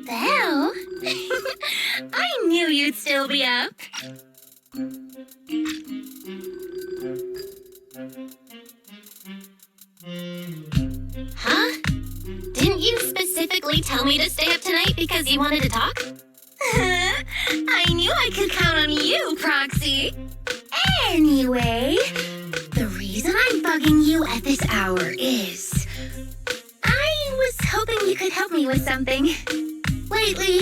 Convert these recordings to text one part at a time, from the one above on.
Belle? I knew you'd still be up. Huh? Didn't you specifically tell me to stay up tonight because you wanted to talk? I knew I could count on you, Proxy. Anyway, the reason I'm bugging you at this hour is I was hoping you could help me with something. Lately,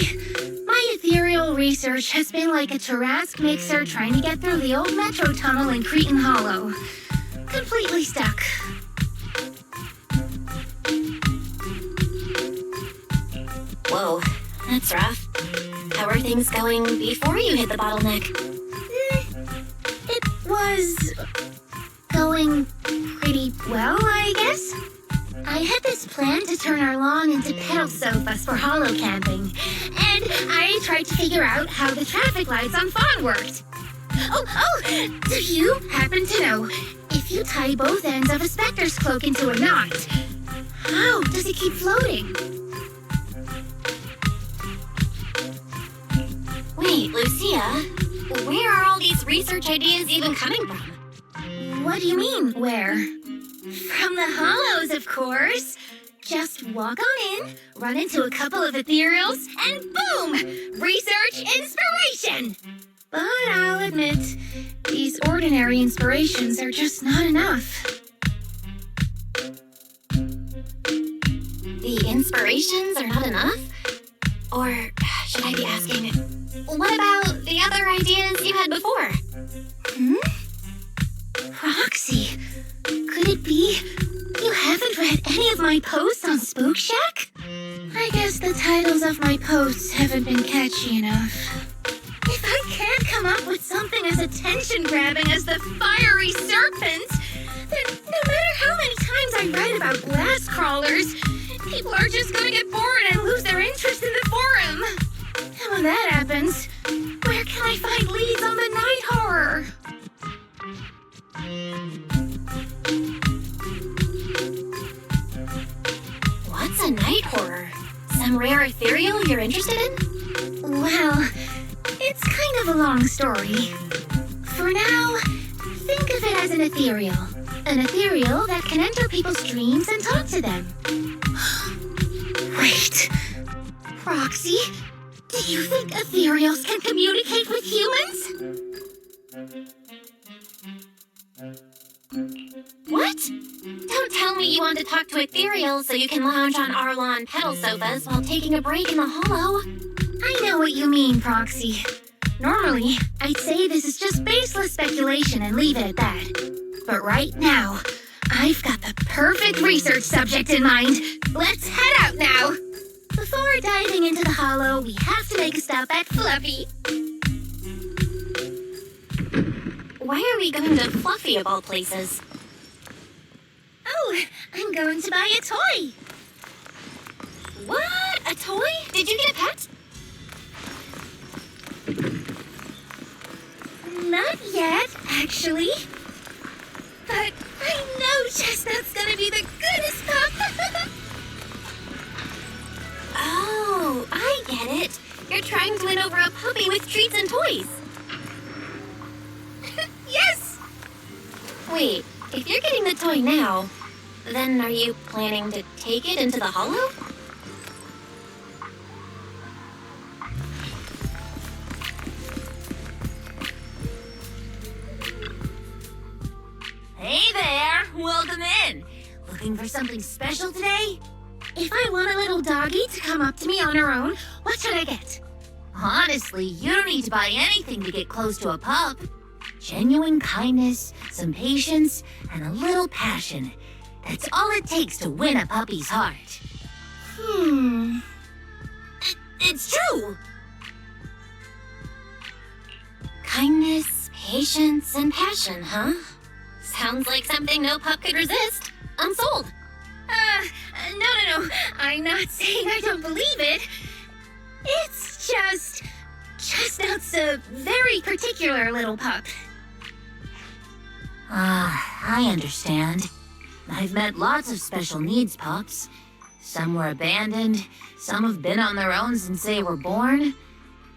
my ethereal research has been like a Tarrasque mixer trying to get through the old metro tunnel in Cretan Hollow. Completely stuck. Whoa, that's rough. How are things going before you hit the bottleneck? It was going pretty well, I guess. I had this plan to turn our lawn into pedal sofas for hollow camping, and I tried to figure out how the traffic lights on Fawn worked. Oh, do you happen to know if you tie both ends of a Spectre's cloak into a knot, how does it keep floating? Wait, Lucia, where are all these research ideas even coming from? What do you mean, where? From the hollows, of course. Just walk on in, run into a couple of ethereals, and boom! Research inspiration! But I'll admit, these ordinary inspirations are just not enough. The inspirations are not enough? Or should I be asking, what about the other ideas you had before? Proxy, could it be you haven't read any of my posts on Spook Shack? I guess the titles of my posts haven't been catchy enough. If I can't come up with something as attention-grabbing as the fiery serpent, then no matter how many times I write about glass crawlers, people are just gonna get bored and lose their interest in the forum. And when that happens, where can I find leads on the night horror? What's a night horror? Some rare ethereal you're interested in? Well, it's kind of a long story. For now, think of it as an ethereal. An ethereal that can enter people's dreams and talk to them. Wait, Roxy, do you think ethereals can communicate with humans? What? Don't tell me you want to talk to ethereals so you can lounge on our lawn pedal sofas while taking a break in the hollow. I know what you mean, Proxy. Normally, I'd say this is just baseless speculation and leave it at that. But right now, I've got the perfect research subject in mind. Let's head out now. Before diving into the hollow, we have to make a stop at Fluffy. Why are we going to Fluffy of all places? Oh, I'm going to buy a toy. What? A toy? Did you get a pet? Not yet, actually. But I know Chestnut's gonna be the goodest pup. Oh, I get it. You're trying to win over a puppy with treats and toys. Yes! Wait, if you're getting the toy now, then are you planning to take it into the hollow? Hey there! Welcome in! Looking for something special today? If I want a little doggy to come up to me on her own, what should I get? Honestly, you don't need to buy anything to get close to a pup. Genuine kindness, some patience, and a little passion. That's all it takes to win a puppy's heart. It's true! Kindness, patience, and passion, huh? Sounds like something no pup could resist. I'm sold. No. I'm not saying I don't believe it. It's just... Chestnut's a very particular little pup. I understand. I've met lots of special needs pups. Some were abandoned, some have been on their own since they were born.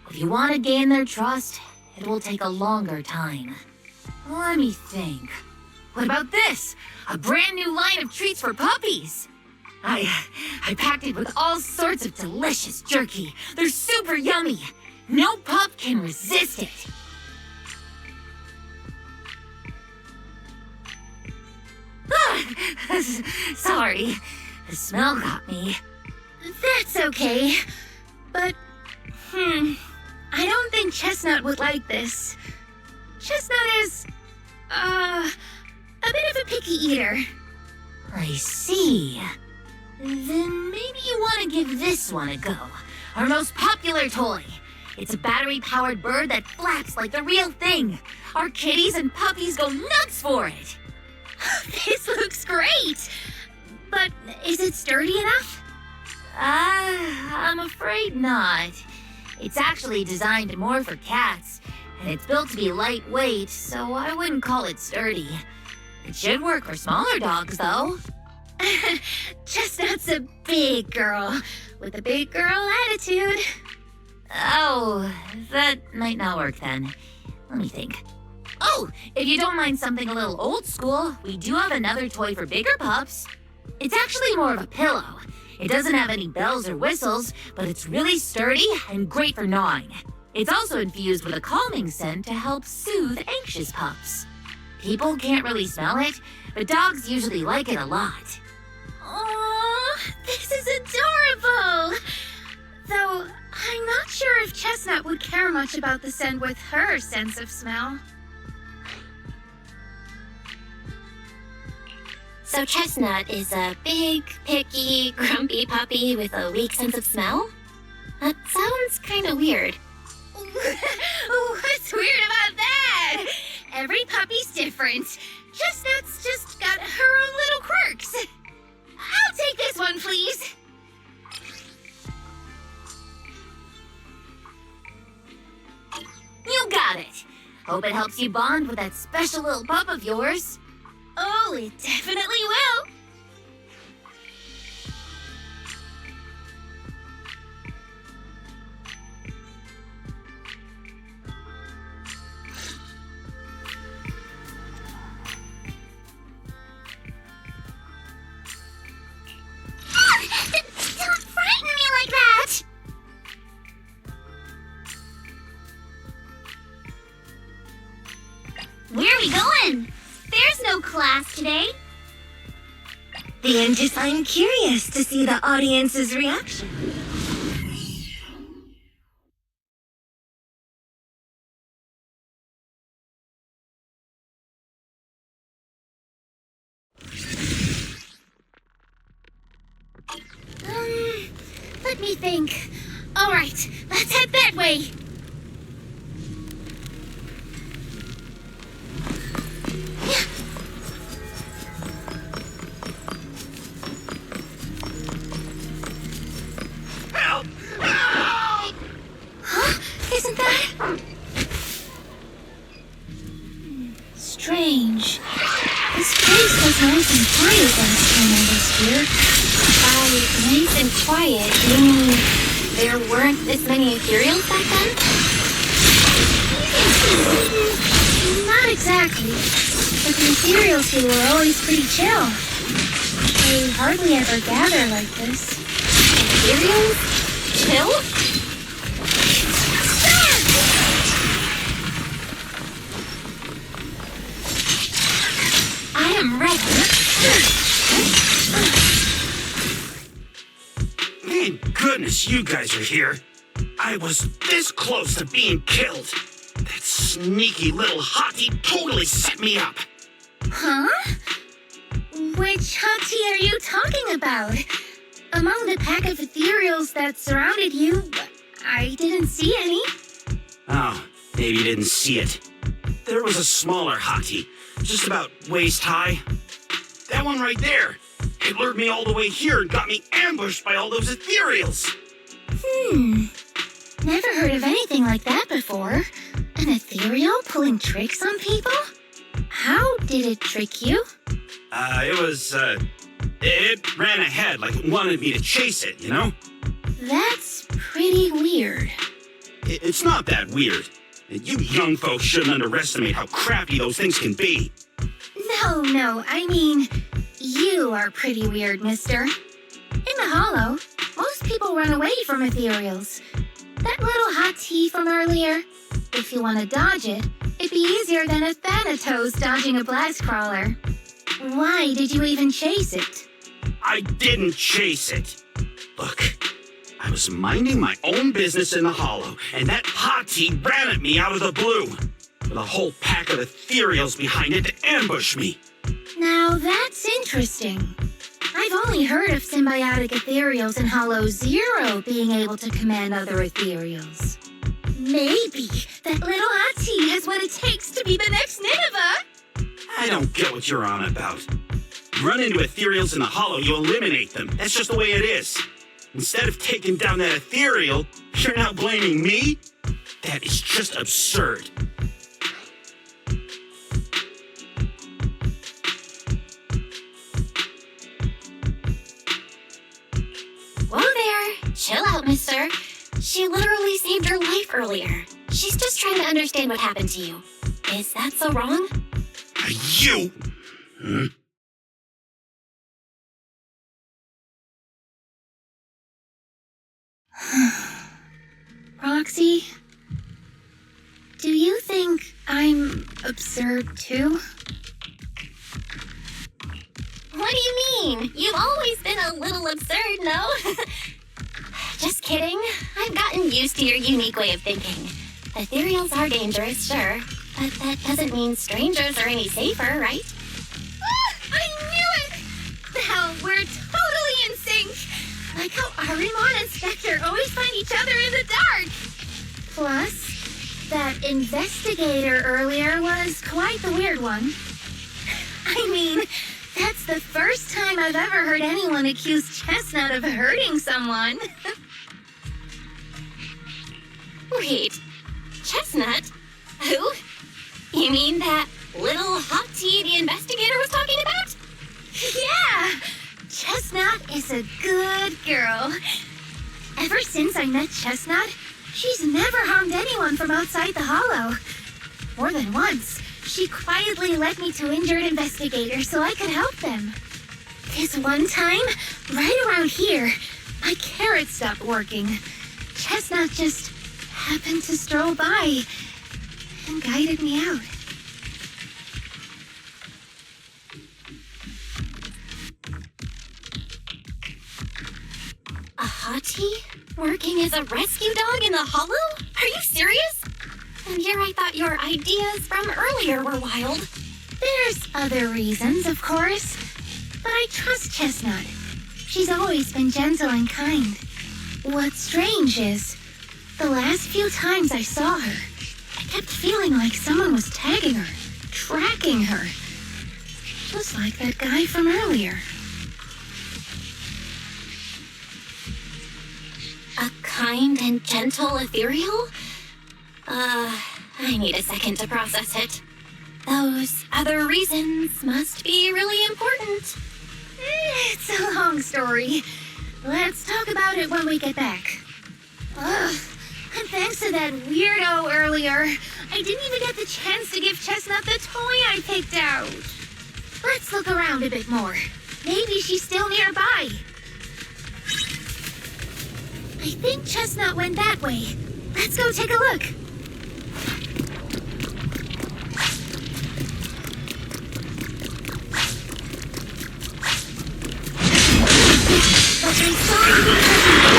If you want to gain their trust, it will take a longer time. Let me think. What about this? A brand new line of treats for puppies! I packed it with all sorts of delicious jerky. They're super yummy. No pup can resist it. Sorry, the smell got me. That's okay. But, I don't think Chestnut would like this. Chestnut is, a bit of a picky eater. I see. Then maybe you want to give this one a go. Our most popular toy. It's a battery-powered bird that flaps like the real thing. Our kitties and puppies go nuts for it. This looks great! But is it sturdy enough? I'm afraid not. It's actually designed more for cats, and it's built to be lightweight, so I wouldn't call it sturdy. It should work for smaller dogs, though. Chestnut's a big girl, with a big girl attitude. Oh, that might not work then. Let me think. Oh, if you don't mind something a little old school, we do have another toy for bigger pups. It's actually more of a pillow. It doesn't have any bells or whistles, but it's really sturdy and great for gnawing. It's also infused with a calming scent to help soothe anxious pups. People can't really smell it, but dogs usually like it a lot. Aww, this is adorable! Though, I'm not sure if Chestnut would care much about the scent with her sense of smell. So Chestnut is a big, picky, grumpy puppy with a weak sense of smell? That sounds kind of weird. What's weird about that? Every puppy's different. Chestnut's just got her own little quirks. I'll take this one, please. You got it. Hope it helps you bond with that special little pup of yours. Oh, it definitely will. Don't frighten me like that! Where are we going? There's no class today. And just I'm curious to see the audience's reaction. Let me think. All right, let's head that way. Help! Help! Huh? Isn't that strange? This place was nice and quiet last time I was here. By nice and quiet, you mean there weren't this many ethereals back then? Not exactly. But the ethereals here were always pretty chill. They hardly ever gather like this. Ethereals? Chill? I am ready. Thank goodness you guys are here. I was this close to being killed. That sneaky little hottie totally set me up. Huh? Which hottie are you talking about? Among the pack of ethereals that surrounded you, I didn't see any. Oh, maybe you didn't see it. There was a smaller hottie, just about waist high. That one right there. It lured me all the way here and got me ambushed by all those ethereals. Never heard of anything like that before. An ethereal pulling tricks on people? How did it trick you? It ran ahead like it wanted me to chase it, you know? That's pretty weird. It's not that weird. You young folks shouldn't underestimate how crappy those things can be. No, I mean, you are pretty weird, mister. In the Hollow, most people run away from ethereals. That little hot tea from earlier, if you want to dodge it, it'd be easier than a Thanatos dodging a blast crawler. Why did you even chase it? I didn't chase it. Look, I was minding my own business in the Hollow, and that hot tea ran at me out of the blue, with a whole pack of ethereals behind it to ambush me. Now that's interesting. I've only heard of symbiotic ethereals in Hollow Zero being able to command other ethereals. Maybe that little hot tea has what it takes to be the next Nineveh. I don't get what you're on about. You run into ethereals in the Hollow, you eliminate them. That's just the way it is. Instead of taking down that ethereal, you're now blaming me? That is just absurd. Whoa there. Chill out, mister. She literally saved your life earlier. She's just trying to understand what happened to you. Is that so wrong? You! Roxy, do you think I'm absurd too? What do you mean? You've always been a little absurd, no? Just kidding. I've gotten used to your unique way of thinking. Ethereals are dangerous, sure, but that doesn't mean strangers are any safer, right? I knew it! Now we're totally in sync. Like how Arimon and Spectre always find each other in the dark. Plus, that investigator earlier was quite the weird one. I mean, that's the first time I've ever heard anyone accuse Chestnut of hurting someone. Wait, Chestnut? Who? You mean that little hot tea the investigator was talking about? Yeah! Chestnut is a good girl. Ever since I met Chestnut, she's never harmed anyone from outside the Hollow. More than once, she quietly led me to injured investigators so I could help them. This one time, right around here, my carrot stopped working. Chestnut just happened to stroll by and guided me out. A hottie? Working as a rescue dog in the Hollow? Are you serious? And here I thought your ideas from earlier were wild. There's other reasons, of course, but I trust Chestnut. She's always been gentle and kind. What's strange is, the last few times I saw her, I kept feeling like someone was tagging her, tracking her. Just like that guy from earlier. A kind and gentle ethereal? I need a second to process it. Those other reasons must be really important. It's a long story. Let's talk about it when we get back. Ugh, and thanks to that weirdo earlier, I didn't even get the chance to give Chestnut the toy I picked out. Let's look around a bit more. Maybe she's still nearby. I think Chestnut went that way. Let's go take a look. But I saw you.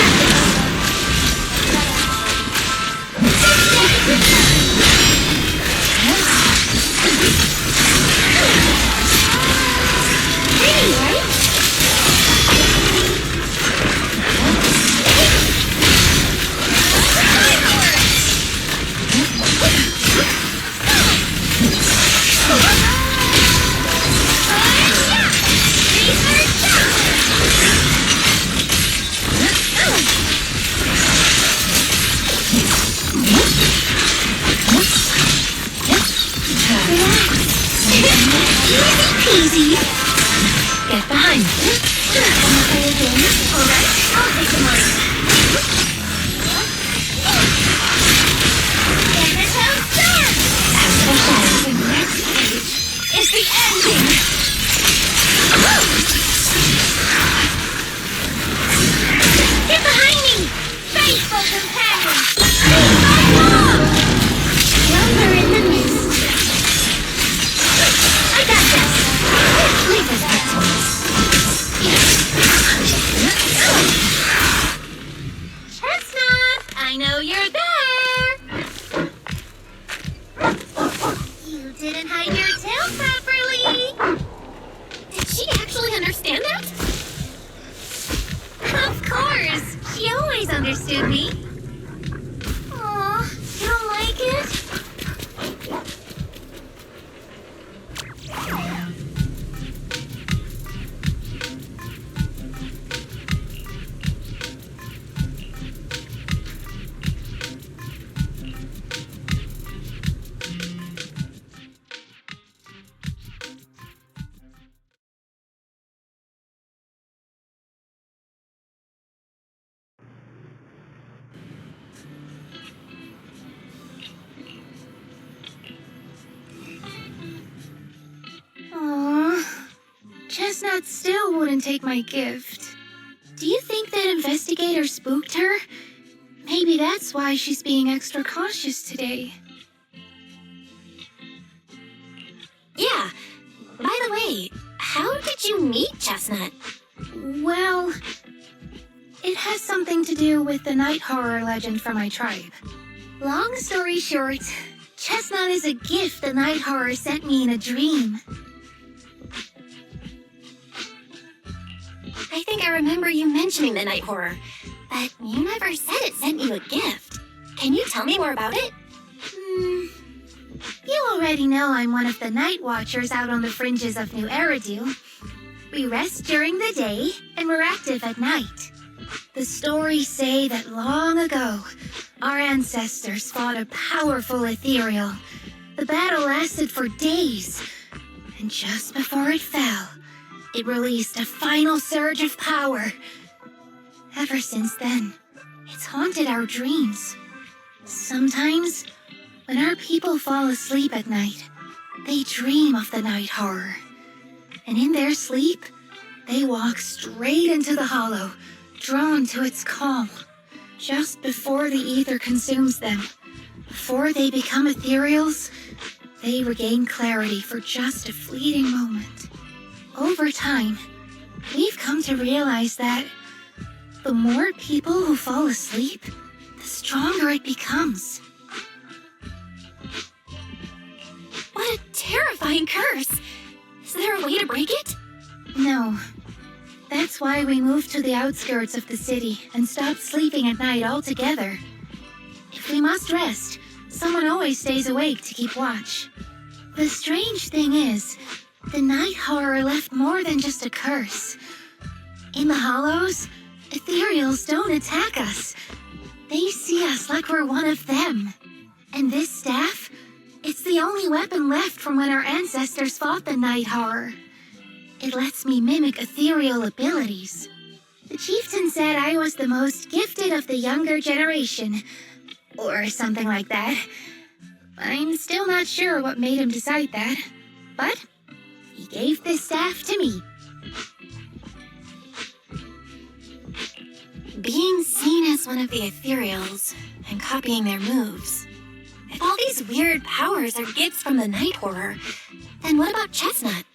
Get behind me. Wanna play a game? Alright, I'll take the money. And the show's done! After the shadows, the next page is the ending! Get behind me! Faithful companion! Leave my mom! Yonder in the mist. I got this! Leave this back to me. Chestnut! I know you're there! You didn't hide your tail properly! Did she actually understand that? Of course! She always understood me. Aw, you don't like it? Aw, Chestnut still wouldn't take my gift. Do you think that investigator spooked her? Maybe that's why she's being extra cautious today. Yeah. By the way, how did you meet Chestnut? Well, it has something to do with the night horror legend from my tribe. Long story short, Chestnut is a gift the night horror sent me in a dream. I think I remember you mentioning the night horror, but you never said it sent you a gift. Can you tell me more about it? You already know I'm one of the night watchers out on the fringes of New Eridu. We rest during the day, and we're active at night. The stories say that long ago, our ancestors fought a powerful ethereal. The battle lasted for days, and just before it fell, it released a final surge of power. Ever since then, it's haunted our dreams. Sometimes, when our people fall asleep at night, they dream of the night horror. And in their sleep, they walk straight into the hollow, drawn to its call. Just before the ether consumes them, before they become ethereals, they regain clarity for just a fleeting moment. Over time, we've come to realize that the more people who fall asleep, the stronger it becomes. What a terrifying curse! Is there a way to break it? No. That's why we moved to the outskirts of the city and stopped sleeping at night altogether. If we must rest, someone always stays awake to keep watch. The strange thing is, the night horror left more than just a curse. In the hollows, ethereals don't attack us. They see us like we're one of them. And this staff, it's the only weapon left from when our ancestors fought the night horror. It lets me mimic ethereal abilities. The chieftain said I was the most gifted of the younger generation, or something like that. I'm still not sure what made him decide that, but he gave this staff to me. Being seen as one of the ethereals and copying their moves. If all these weird powers are gifts from the night horror, then what about Chestnut?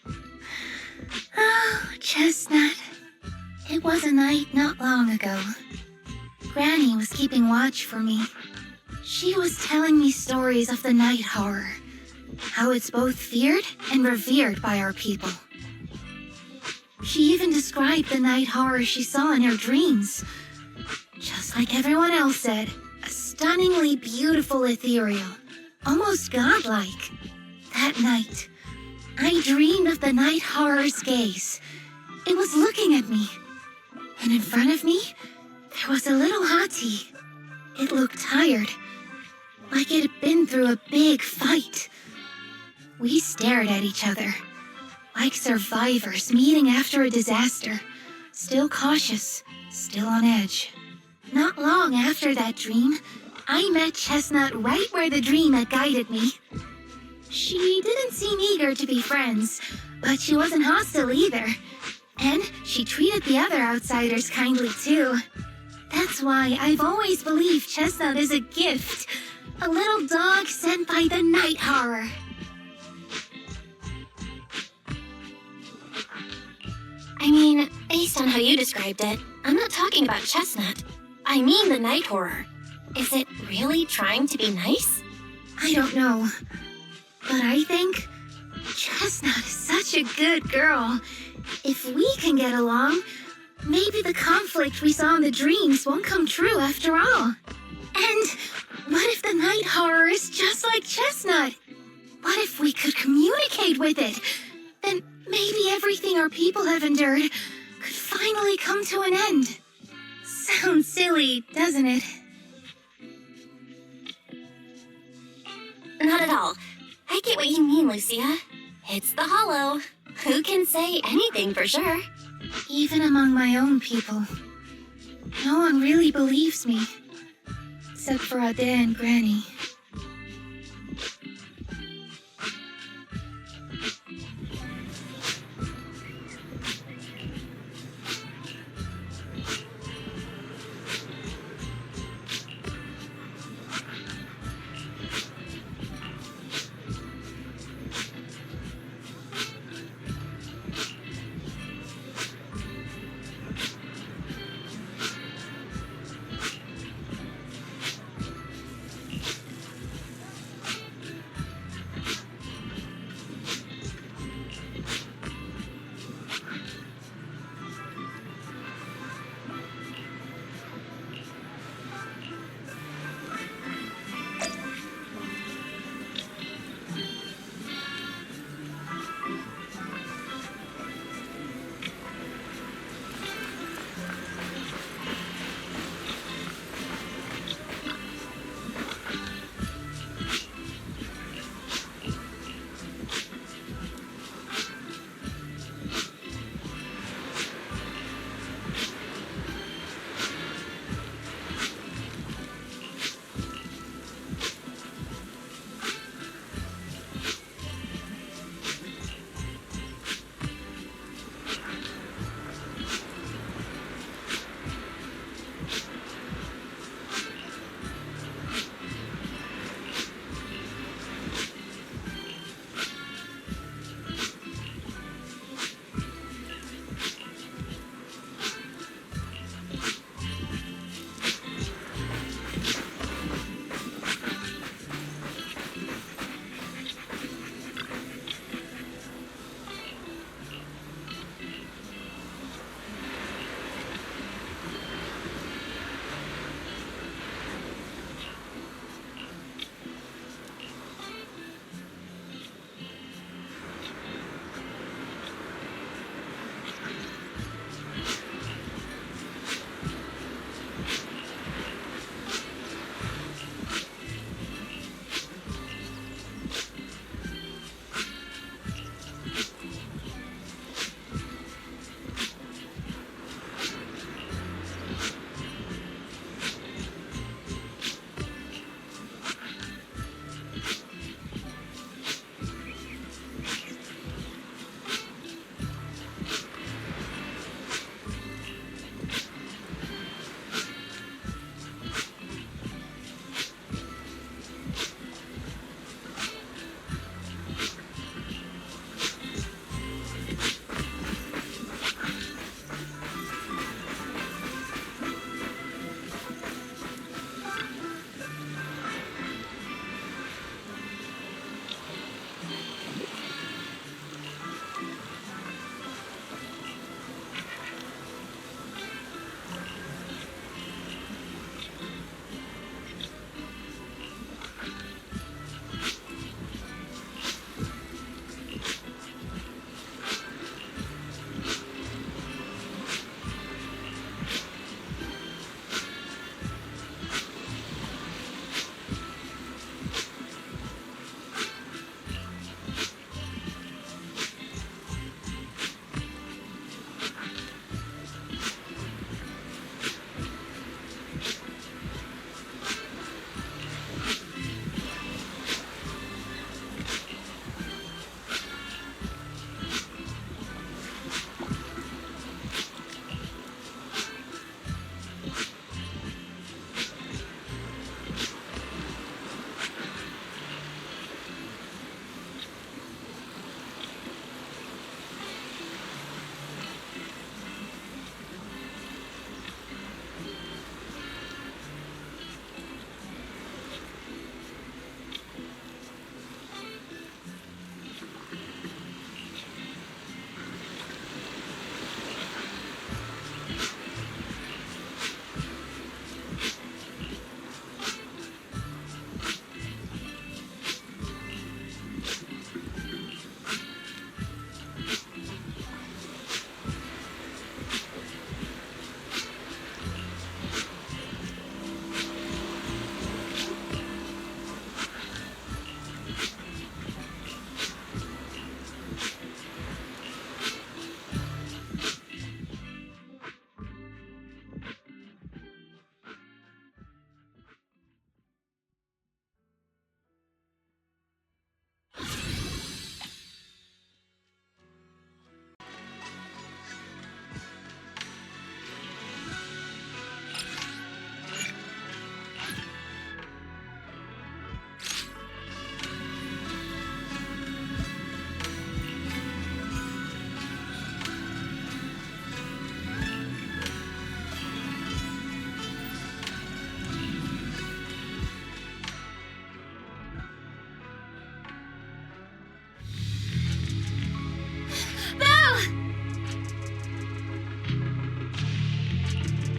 Oh, Chestnut. It was a night not long ago. Granny was keeping watch for me. She was telling me stories of the night horror, how it's both feared and revered by our people. She even described the night horror she saw in her dreams. Just like everyone else said, a stunningly beautiful ethereal, almost godlike. That night, I dreamed of the night horror's gaze. It was looking at me. And in front of me, there was a little hottie. It looked tired, like it had been through a big fight. We stared at each other, Like survivors meeting after a disaster. Still cautious, still on edge. Not long after that dream, I met Chestnut right where the dream had guided me. She didn't seem eager to be friends, but she wasn't hostile either. And she treated the other outsiders kindly too. That's why I've always believed Chestnut is a gift. A little dog sent by the night horror. I mean, based on how you described it, I'm not talking about Chestnut. I mean the night horror. Is it really trying to be nice? I don't know. But I think Chestnut is such a good girl. If we can get along, maybe the conflict we saw in the dreams won't come true after all. And what if the night horror is just like Chestnut? What if we could communicate with it? Then maybe everything our people have endured could finally come to an end. Sounds silly, doesn't it? Not at all. I get what you mean, Lucia. It's the hollow. Who can say anything for sure? Even among my own people, no one really believes me. Except for Ade and Granny.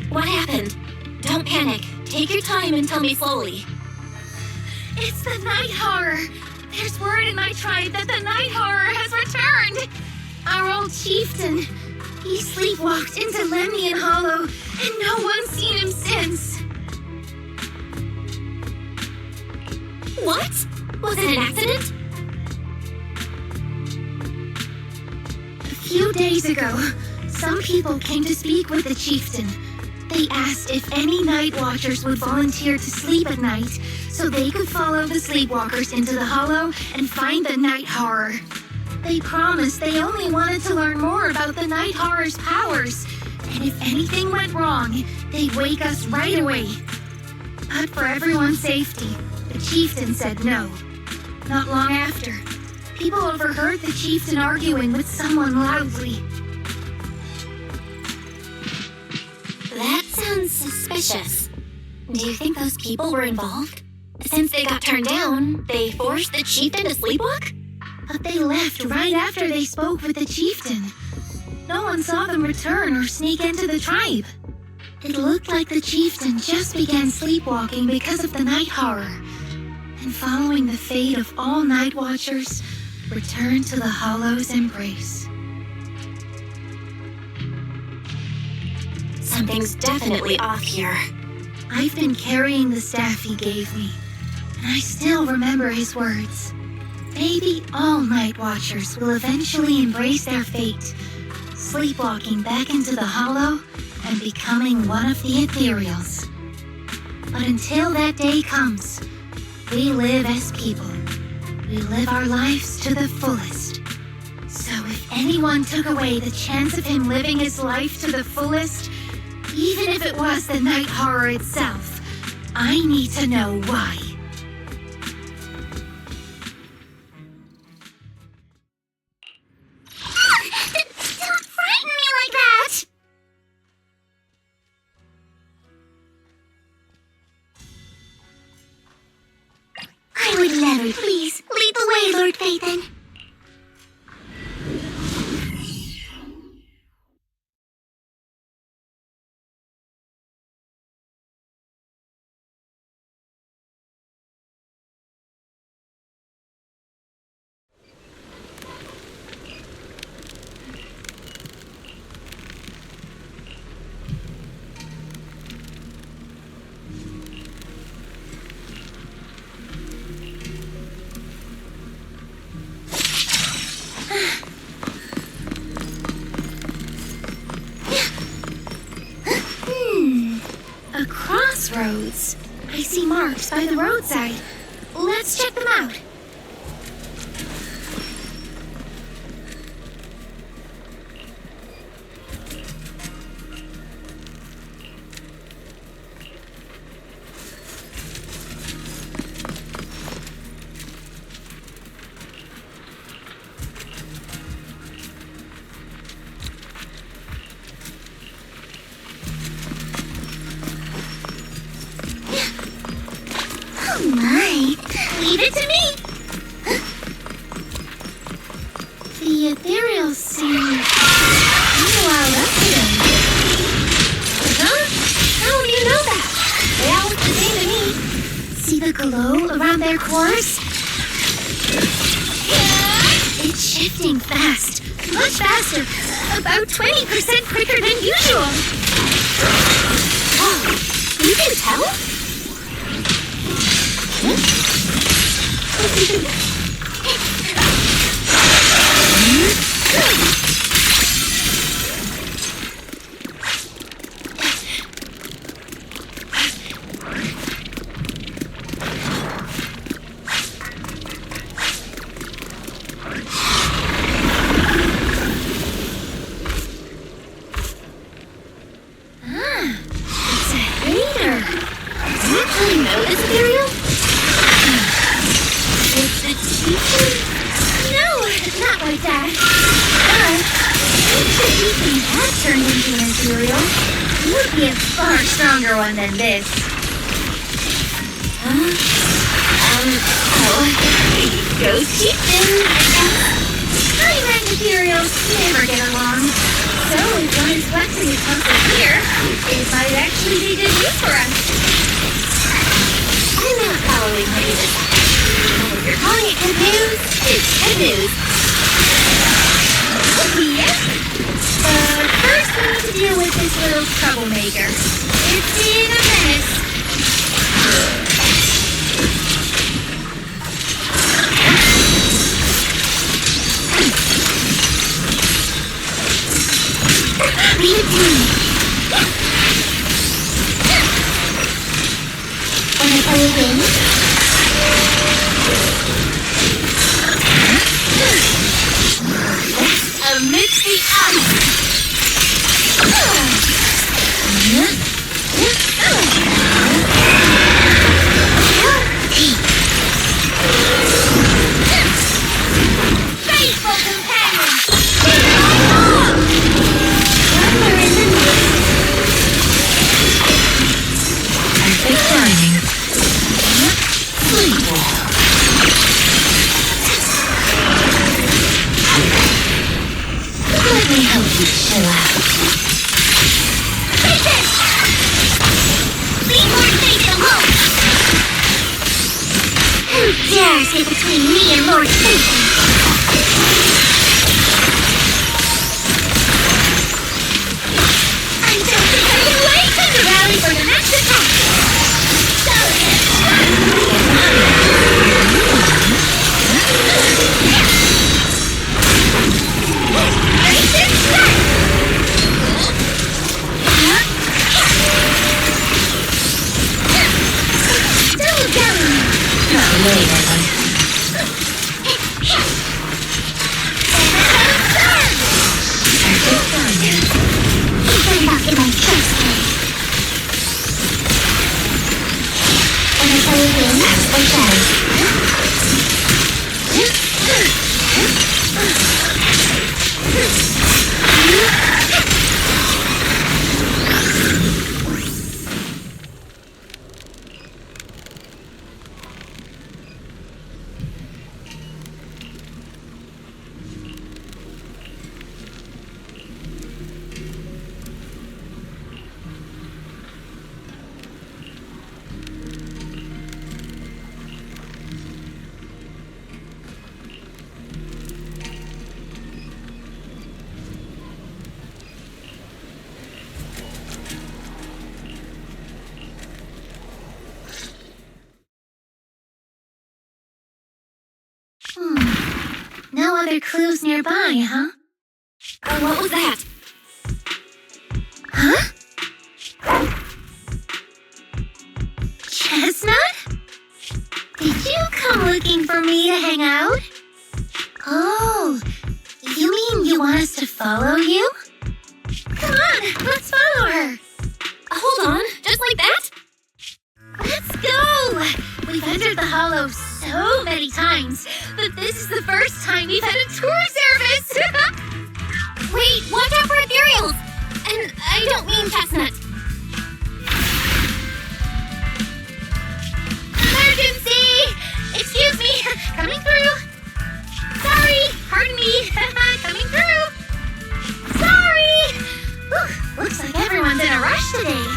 What happened? Don't panic. Take your time and tell me slowly. It's the night horror. There's word in my tribe that the night horror has returned. Our old chieftain. He sleepwalked into Lemnian Hollow, and no one's seen him since. What? Was it an accident? A few days ago, some people came to speak with the chieftain. They asked if any night watchers would volunteer to sleep at night so they could follow the sleepwalkers into the hollow and find the night horror. They promised they only wanted to learn more about the night horror's powers, and if anything went wrong, they'd wake us right away. But for everyone's safety, the chieftain said no. Not long after, people overheard the chieftain arguing with someone loudly. That sounds suspicious. Do you think those people were involved? Since they got turned down, they forced the chieftain to sleepwalk? But they left right after they spoke with the chieftain. No one saw them return or sneak into the tribe. It looked like the chieftain just began sleepwalking because of the night horror, and following the fate of all night watchers, returned to the Hollow's embrace. Something's definitely off here. I've been carrying the staff he gave me, and I still remember his words. Maybe all night watchers will eventually embrace their fate, sleepwalking back into the hollow and becoming one of the ethereals. But until that day comes, we live as people. We live our lives to the fullest. So if anyone took away the chance of him living his life to the fullest, even if it was the night horror itself, I need to know why. Don't frighten me like that! I would never. Please, lead the way, Lord Phaethon. A crossroads. I see marks by the roadside. Let's check them out. Oh my! Leave it to me! The ethereals seem wild up today. Huh? How do you know that? They all look the same to me. See the glow around their cores? It's shifting fast. Much faster. About 20% quicker than usual. Oh, you can tell? It's a hater. Do you actually know this ethereal? It's the chieftain? No, not like that. But if the chieftain had turned into an ethereal, he would be a far stronger one than this. Huh? Go chieftain, I guess. Time and ethereals never get along. So, if one is left in the tunnel here, it might actually be good news for us. I'm not following what you just said. If you're calling it good news, it's good news. Yep. But first we need to deal with this little troublemaker. It's being a menace. Leave it to me. Wanna play a game? Amidst the ice. Faithful companion. Perfect timing. Sleep well. Let me help you chill out. Take this! Leave Lord Satan alone! Who dares get between me and Lord Satan? I don't think I can wait to rally for the next attack! He's back in my chest. Wanna play a game or shadows? No other clues nearby, huh? What was that? Huh? Chestnut? Did you come looking for me to hang out? Oh, you mean you want us to follow you? Come on, let's follow her. Hold on, just like that? Let's go! We've entered the Hollow so many times, but this is the first time we've had a tour service! Wait, watch out for ethereals! And I don't mean chestnut. Emergency! Excuse me, coming through! Sorry, pardon me, coming through! Sorry! Whew, looks like everyone's in a rush today.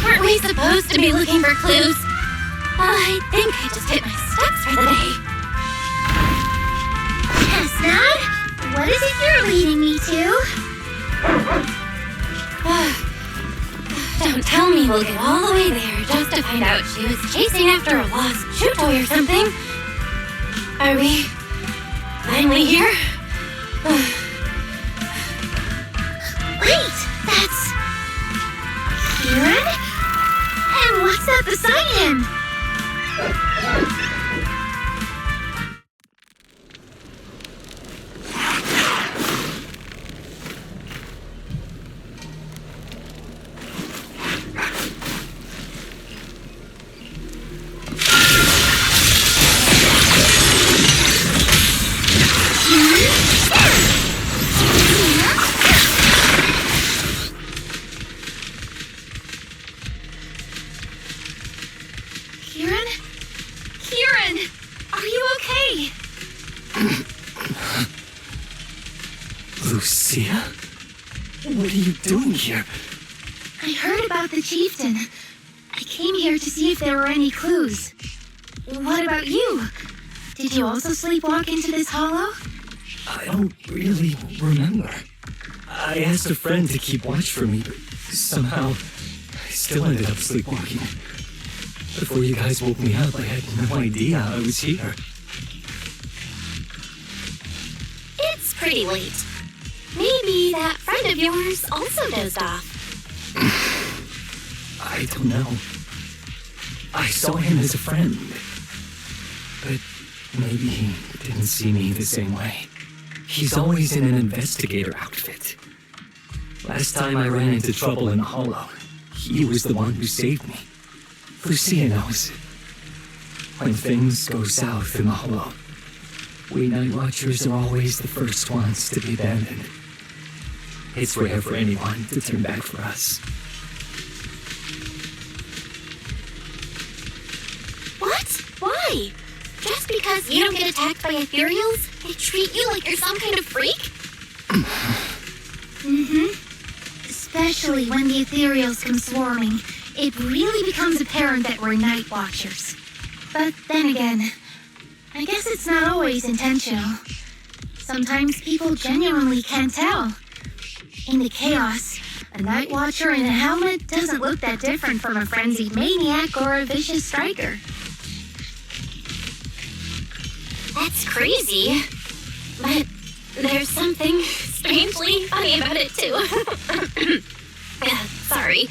Weren't we supposed to be looking for clues? I think I just hit my steps for the day. Chestnut, what is it you're leading me to? Don't tell me we'll get all the way there just to find out she was chasing after a lost shoe toy or something. Are we finally here? Wait, that's... Kieran? And what's that beside him? Lucia? What are you doing here? I heard about the chieftain. I came here to see if there were any clues. What about you? Did you also sleepwalk into this hollow? I don't really remember. I asked a friend to keep watch for me, but somehow I still ended up sleepwalking. Before you guys woke me up, I had no idea I was here. It's pretty late. Maybe that friend of yours also dozed off. I don't know. I saw him as a friend, but maybe he didn't see me the same way. He's always in an investigator outfit. Last time I ran into trouble in the hollow, he was the one who saved me. Lucia knows. When things go south in the hollow, we Night Watchers are always the first ones to be abandoned. It's rare for anyone to turn back for us. What? Why? Just because you don't get attacked by ethereals, they treat you like you're some kind of freak? Especially when the ethereals come swarming, it really becomes apparent that we're Night Watchers. But then again, I guess it's not always intentional. Sometimes people genuinely can't tell. In the chaos, a Night Watcher in a helmet doesn't look that different from a frenzied maniac or a vicious striker. That's crazy. But there's something strangely funny about it, too. Sorry.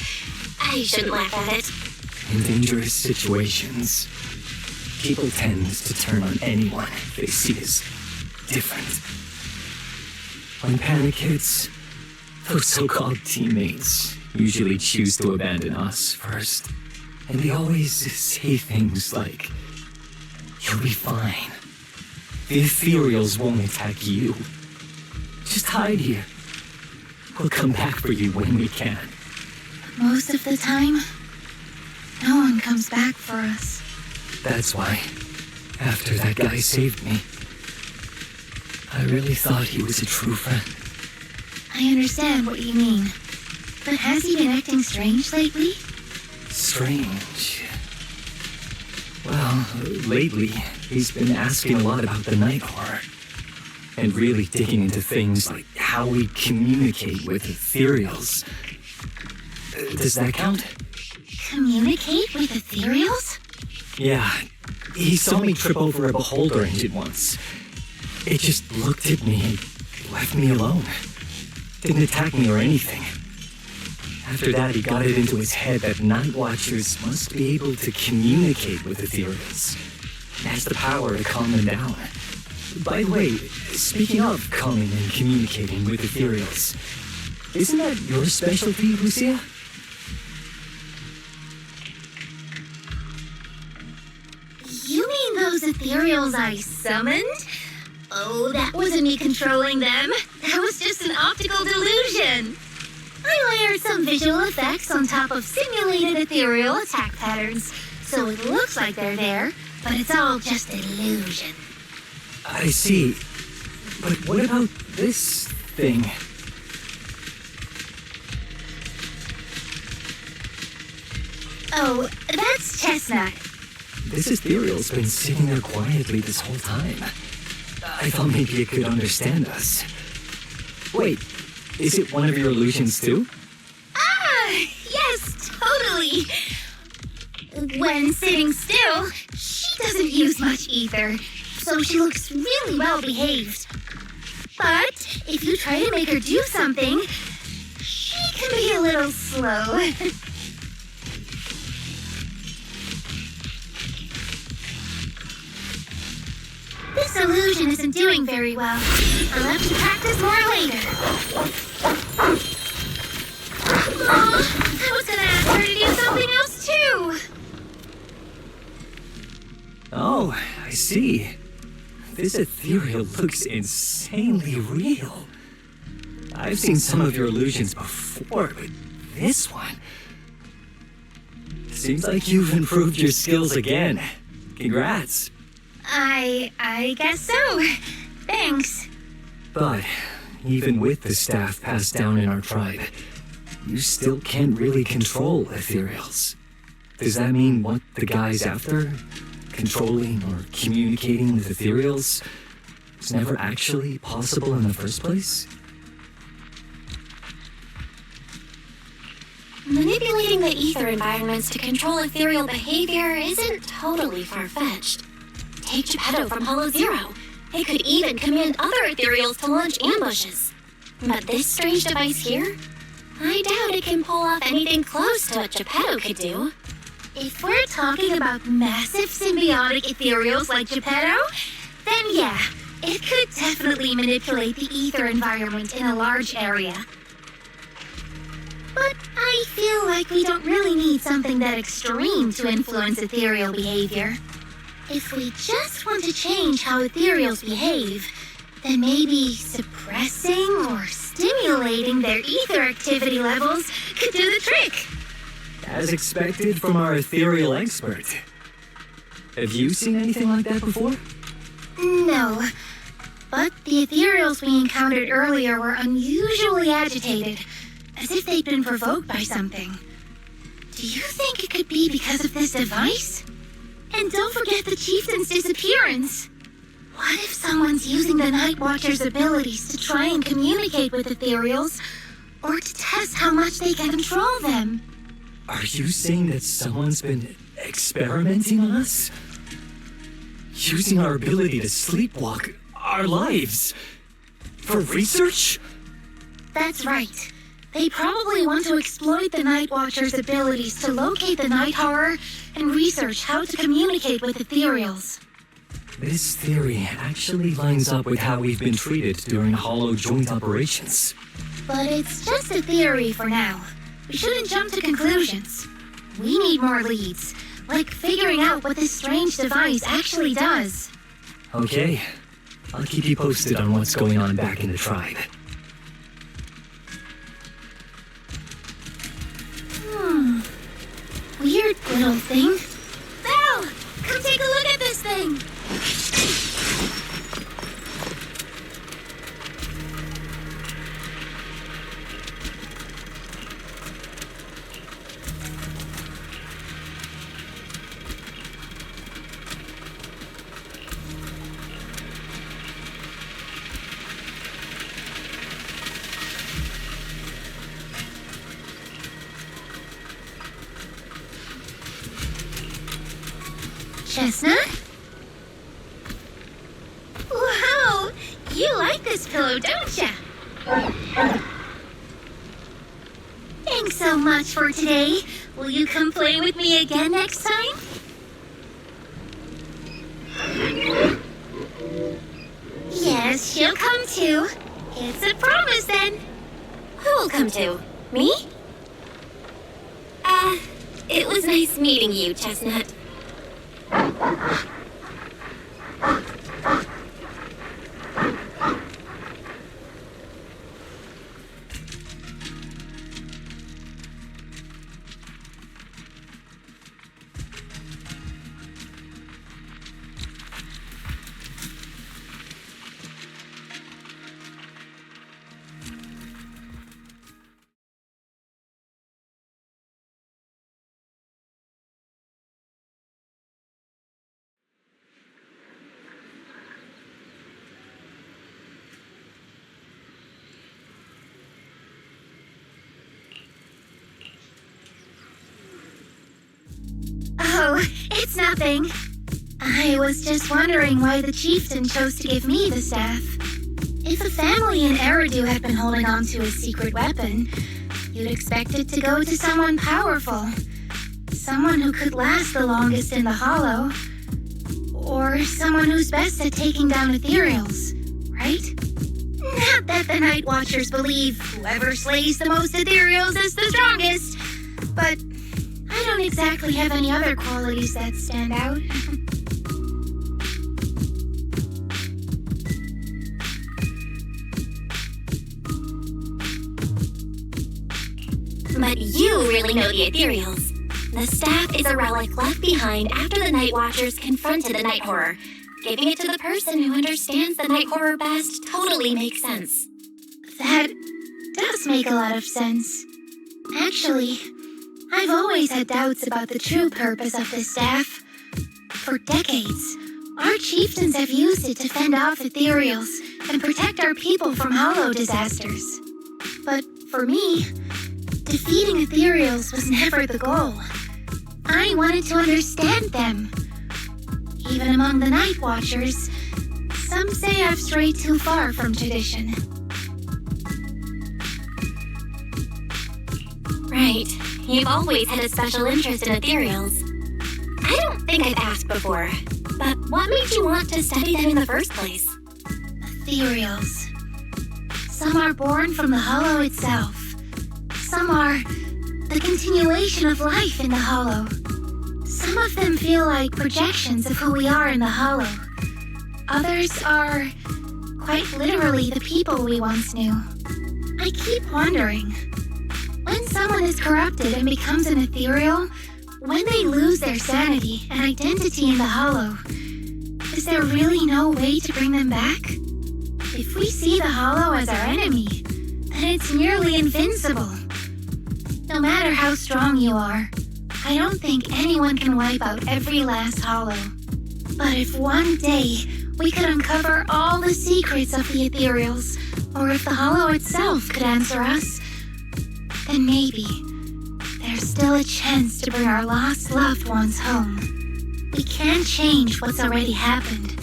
I shouldn't laugh at it. In dangerous situations, people tend to turn on anyone they see as different. When panic hits, those so-called teammates usually choose to abandon us first. And they always say things like, "You'll be fine. The ethereals won't attack you. Just hide here. We'll come back for you when we can." Most of the time, no one comes back for us. That's why, after that guy saved me, I really thought he was a true friend. I understand what you mean. But has he been acting strange lately? Strange. Well, lately, he's been asking a lot about the night horror. And really digging into things like how we communicate with ethereals. Does that count? Communicate with ethereals? Yeah, he saw me trip over a beholder engine once. It just looked at me and left me alone. Didn't attack me or anything. After that, he got it into his head that Night Watchers must be able to communicate with ethereals. It has the power to calm them down. By the way, speaking of calming and communicating with ethereals, isn't that your specialty, Lucia? You mean those ethereals I summoned? Oh, that wasn't me controlling them. That was just an optical delusion. I layered some visual effects on top of simulated ethereal attack patterns, so it looks like they're there, but it's all just an illusion. I see. But what about this thing? Oh, that's Chestnut. This ethereal's been sitting there quietly this whole time. I thought maybe it could understand us. Wait, is it one of your illusions too? Ah, yes, totally. When sitting still, she doesn't use much ether, so she looks really well behaved. But if you try to make her do something, she can be a little slow. This illusion isn't doing very well. I'll have to practice more later. I was gonna ask her to do something else too. Oh, I see. This ethereal looks insanely real. I've seen some of your illusions before, but this one... Seems like you've improved your skills again. Congrats. I guess so. Thanks. But even with the staff passed down in our tribe, you still can't really control ethereals. Does that mean what the guy's after, controlling or communicating with ethereals, was never actually possible in the first place? Manipulating the ether environments to control ethereal behavior isn't totally far-fetched. Take Geppetto from Hollow Zero. It could even command other ethereals to launch ambushes. But this strange device here? I doubt it can pull off anything close to what Geppetto could do. If we're talking about massive symbiotic ethereals like Geppetto, then yeah, it could definitely manipulate the ether environment in a large area. But I feel like we don't really need something that extreme to influence ethereal behavior. If we just want to change how ethereals behave, then maybe suppressing or stimulating their ether activity levels could do the trick. As expected from our ethereal expert. Have you seen anything like that before? No, but the ethereals we encountered earlier were unusually agitated, as if they'd been provoked by something. Do you think it could be because of this device? And don't forget the chieftain's disappearance. What if someone's using the Night Watcher's abilities to try and communicate with ethereals, or to test how much they can control them? Are you saying that someone's been experimenting on us? Using our ability to sleepwalk our lives? For research? That's right. They probably want to exploit the Night Watcher's abilities to locate the night horror and research how to communicate with ethereals. This theory actually lines up with how we've been treated during Hollow joint operations. But it's just a theory for now. We shouldn't jump to conclusions. We need more leads, like figuring out what this strange device actually does. Okay, I'll keep you posted on what's going on back in the tribe. Weird little thing. Belle! Come take a look at this thing! Chestnut? Wow! You like this pillow, don't ya? Thanks so much for today. Will you come play with me again next time? Yes, she'll come too. It's a promise then. Who'll come to? Me? It was nice meeting you, Chestnut. Oh, it's nothing. I was just wondering why the chieftain chose to give me the staff. If a family in Eridu had been holding on to a secret weapon, you'd expect it to go to someone powerful. Someone who could last the longest in the Hollow. Or someone who's best at taking down ethereals, right? Not that the Night Watchers believe whoever slays the most ethereals is the strongest, but I don't exactly have any other qualities that stand out. But you really know the ethereals. The staff is a relic left behind after the Night Watchers confronted the Night Horror, giving it to the person who understands the night horror best totally makes sense. That does make a lot of sense. Actually, I've always had doubts about the true purpose of this staff. For decades, our chieftains have used it to fend off ethereals and protect our people from hollow disasters. But for me, defeating ethereals was never the goal. I wanted to understand them. Even among the Night Watchers, some say I've strayed too far from tradition. Right. You've always had a special interest in ethereals. I don't think I've asked before, but what made you want to study them in the first place? Ethereals. Some are born from the hollow itself. Some are the continuation of life in the hollow. Some of them feel like projections of who we are in the hollow. Others are quite literally the people we once knew. I keep wondering, when someone is corrupted and becomes an ethereal, when they lose their sanity and identity in the hollow, is there really no way to bring them back? If we see the hollow as our enemy, then it's nearly invincible. No matter how strong you are, I don't think anyone can wipe out every last hollow. But if one day we could uncover all the secrets of the ethereals, or if the hollow itself could answer us, then maybe there's still a chance to bring our lost loved ones home. We can't change what's already happened,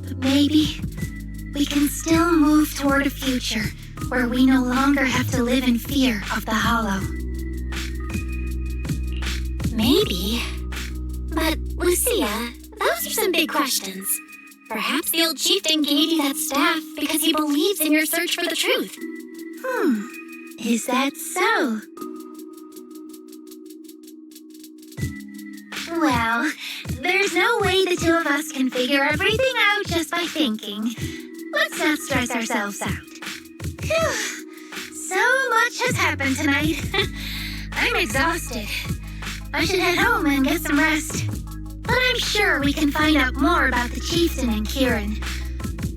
but maybe we can still move toward a future where we no longer have to live in fear of the hollow. Maybe. But, Lucia, those are some big questions. Perhaps the old chieftain gave you that staff because he believes in your search for the truth. Is that so? Well, there's no way the two of us can figure everything out just by thinking. Let's not stress ourselves out. Phew. So much has happened tonight. I'm exhausted. I should head home and get some rest. But I'm sure we can find out more about the chieftain and Kieran.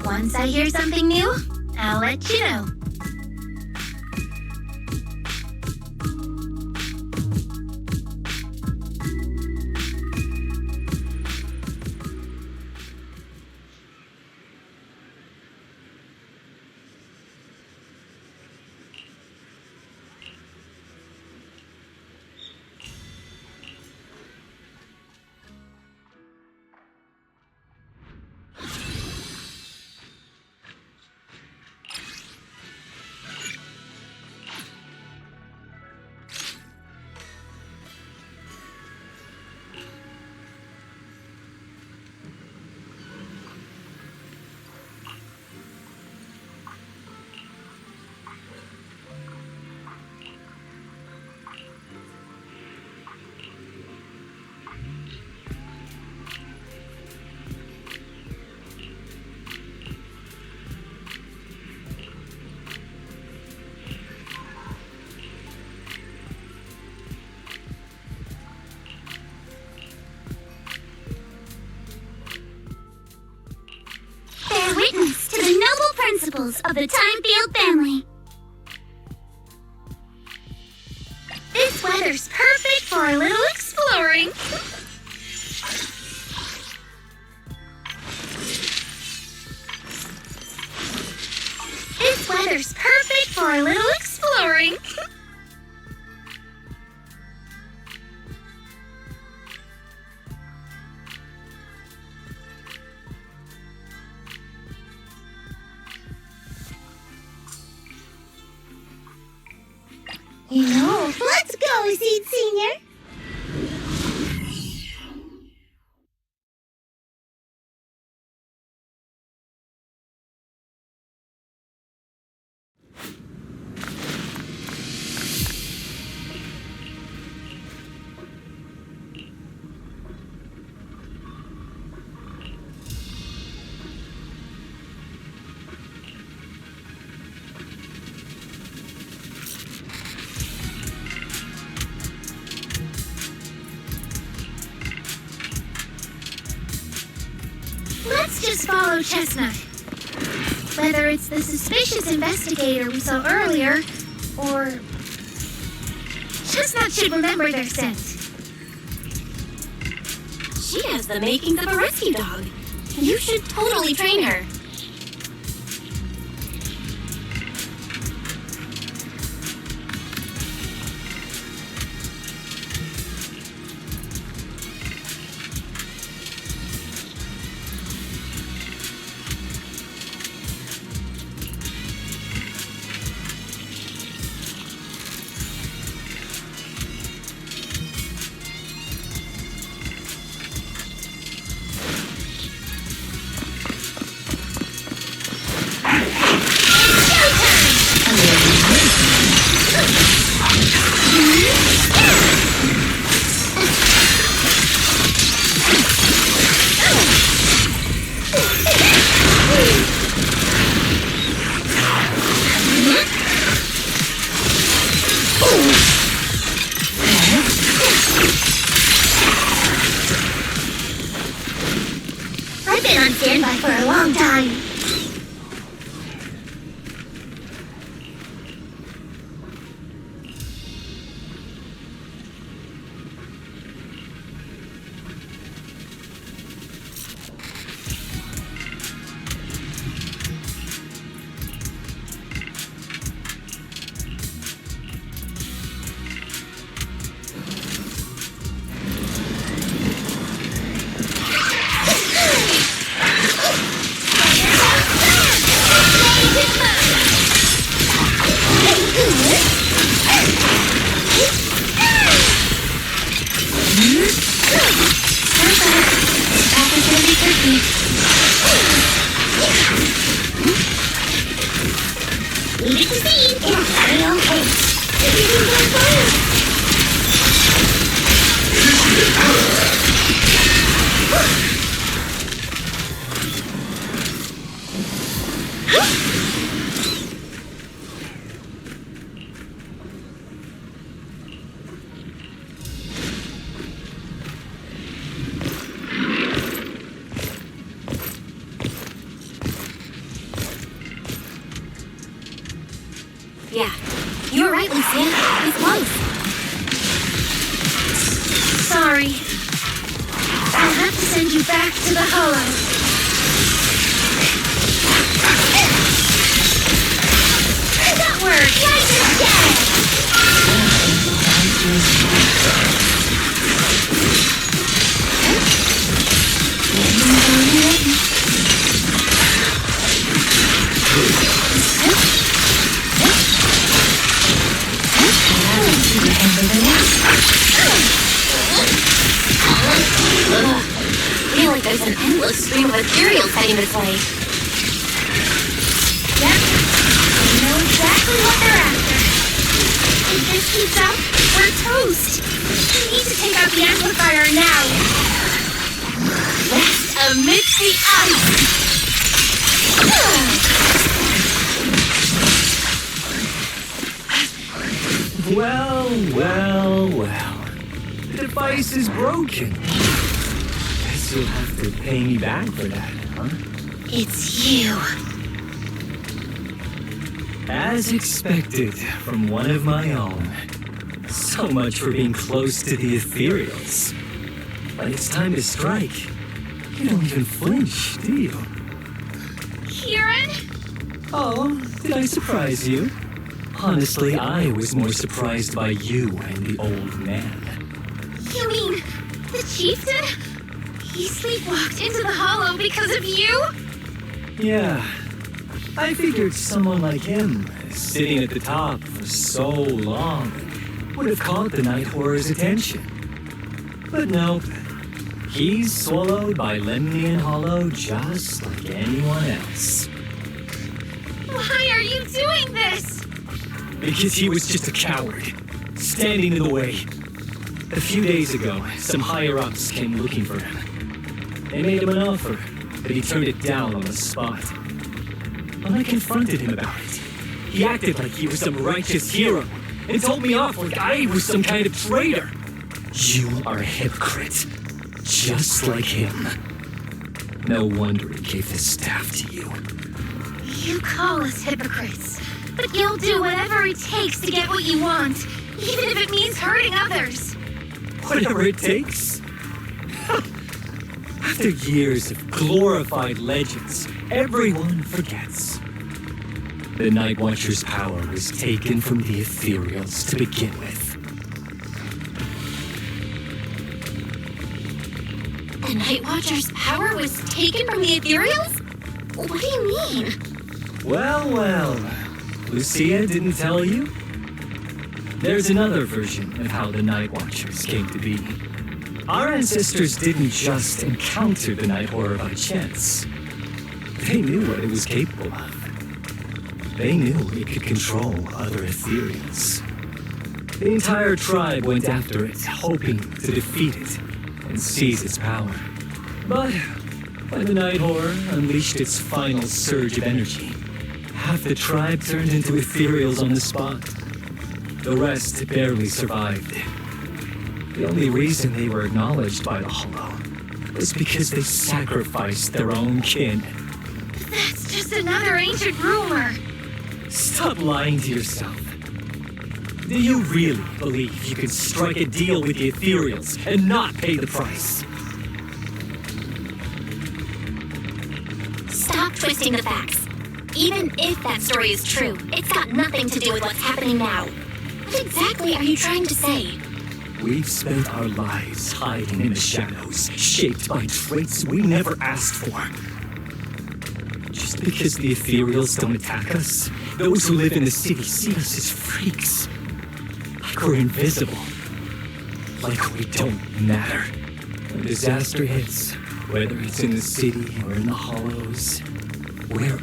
Once I hear something new, I'll let you know. Witness to the noble principles of the Timefield family. This weather's perfect for a little exploring. This weather's perfect for a little exploring. Let's go, Seed Senior. let's just follow Chestnut. Whether it's the suspicious investigator we saw earlier, or... Chestnut should remember their scent. She has the makings of a rescue dog. You should totally train her. I've been on standby for a long time. Leave it to see. It'll be okay. Everything's on fire. Yeah, you were right, Lucia. He's close. Sorry. I'll have to send you back to the Hollow. That worked! Light is dead! I feel like there's an endless stream of materials heading this way. Yep. I know exactly what they're after. If this keeps up, we're toast. We need to take out the amplifier now. Rest amidst the ice. Well. The device is broken. Guess you'll have to pay me back for that, huh? It's you. As expected from one of my own. So much for being close to the ethereals. When it's time to strike, you don't even flinch, do you? Kieran? Oh, did I surprise you? Honestly, I was more surprised by you and the old man. You mean the chieftain? He sleepwalked into the Hollow because of you? Yeah, I figured someone like him, sitting at the top for so long, would have caught the Night Horror's attention. But nope, he's swallowed by Lemnian Hollow just like anyone else. Why are you doing this? Because he was just a coward, standing in the way. A few days ago, some higher-ups came looking for him. They made him an offer, but he turned it down on the spot. When I confronted him about it, he acted like he was some righteous hero and told me off like I was some kind of traitor. You are a hypocrite, just like him. No wonder he gave this staff to you. You call us hypocrites, but you'll do whatever it takes to get what you want, even if it means hurting others. Whatever it takes. After years of glorified legends, everyone forgets. The Night Watcher's power was taken from the ethereals to begin with. The Night Watcher's power was taken from the ethereals? What do you mean? Well. Lucia didn't tell you? There's another version of how the Night Watchers came to be. Our ancestors didn't just encounter the Night Horror by chance. They knew what it was capable of. They knew it could control other ethereals. The entire tribe went after it, hoping to defeat it and seize its power. But when the Night Horror unleashed its final surge of energy, half the tribe turned into ethereals on the spot. The rest barely survived. The only reason they were acknowledged by the Hollow was because they sacrificed their own kin. That's just another ancient rumor. Stop lying to yourself. Do you really believe you can strike a deal with the ethereals and not pay the price? Stop twisting the facts. Even if that story is true, it's got nothing to do with what's happening now. What exactly are you trying to say? We've spent our lives hiding in the shadows, shaped by traits we never asked for. Just because the ethereals don't attack us, those who live in the city see us as freaks. Like we're invisible. Like we don't matter. When disaster hits, whether it's in the city or in the hollows, we're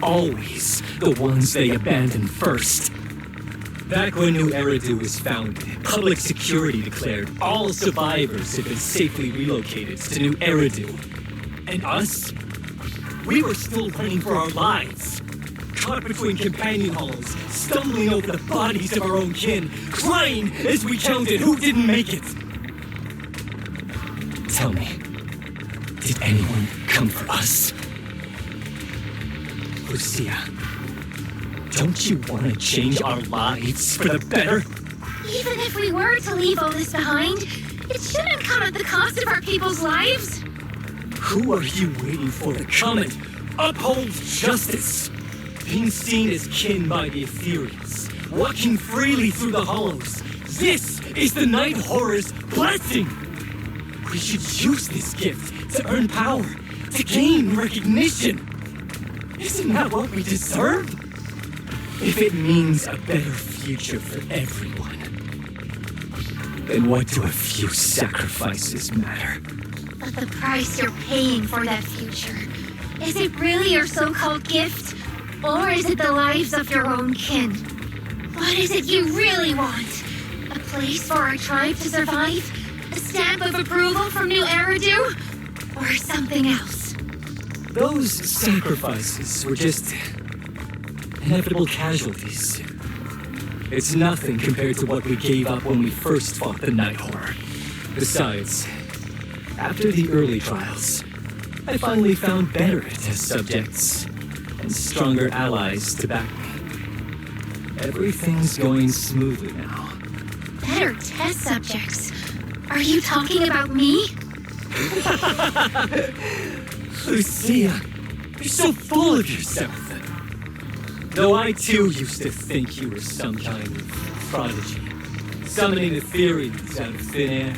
always the ones they abandon first. Back when New Eridu was founded, public security declared all survivors had been safely relocated to New Eridu. And us? We were still running for our lives. Caught between companion hollows, stumbling over the bodies of our own kin, crying as we counted who didn't make it. Tell me, did anyone come for us? Lucia, don't you want to change our lives for the better? Even if we were to leave all this behind, it shouldn't come at the cost of our people's lives. Who are you waiting for to come and uphold justice? Being seen as kin by the ethereals, walking freely through the hollows. This is the Night Horror's blessing! We should use this gift to earn power, to gain recognition. Isn't that what we deserve? If it means a better future for everyone, then what do a few sacrifices matter? But the price you're paying for that future, is it really your so-called gift? Or is it the lives of your own kin? What is it you really want? A place for our tribe to survive? A stamp of approval from New Eridu? Or something else? Those sacrifices were just inevitable casualties. It's nothing compared to what we gave up when we first fought the Night Horror. Besides, after the early trials, I finally found better test subjects and stronger allies to back me. Everything's going smoothly now. Better test subjects? Are you talking about me? Lucia, you're so full of yourself. Though I too used to think you were some kind of prodigy, summoning ethereals out of thin air.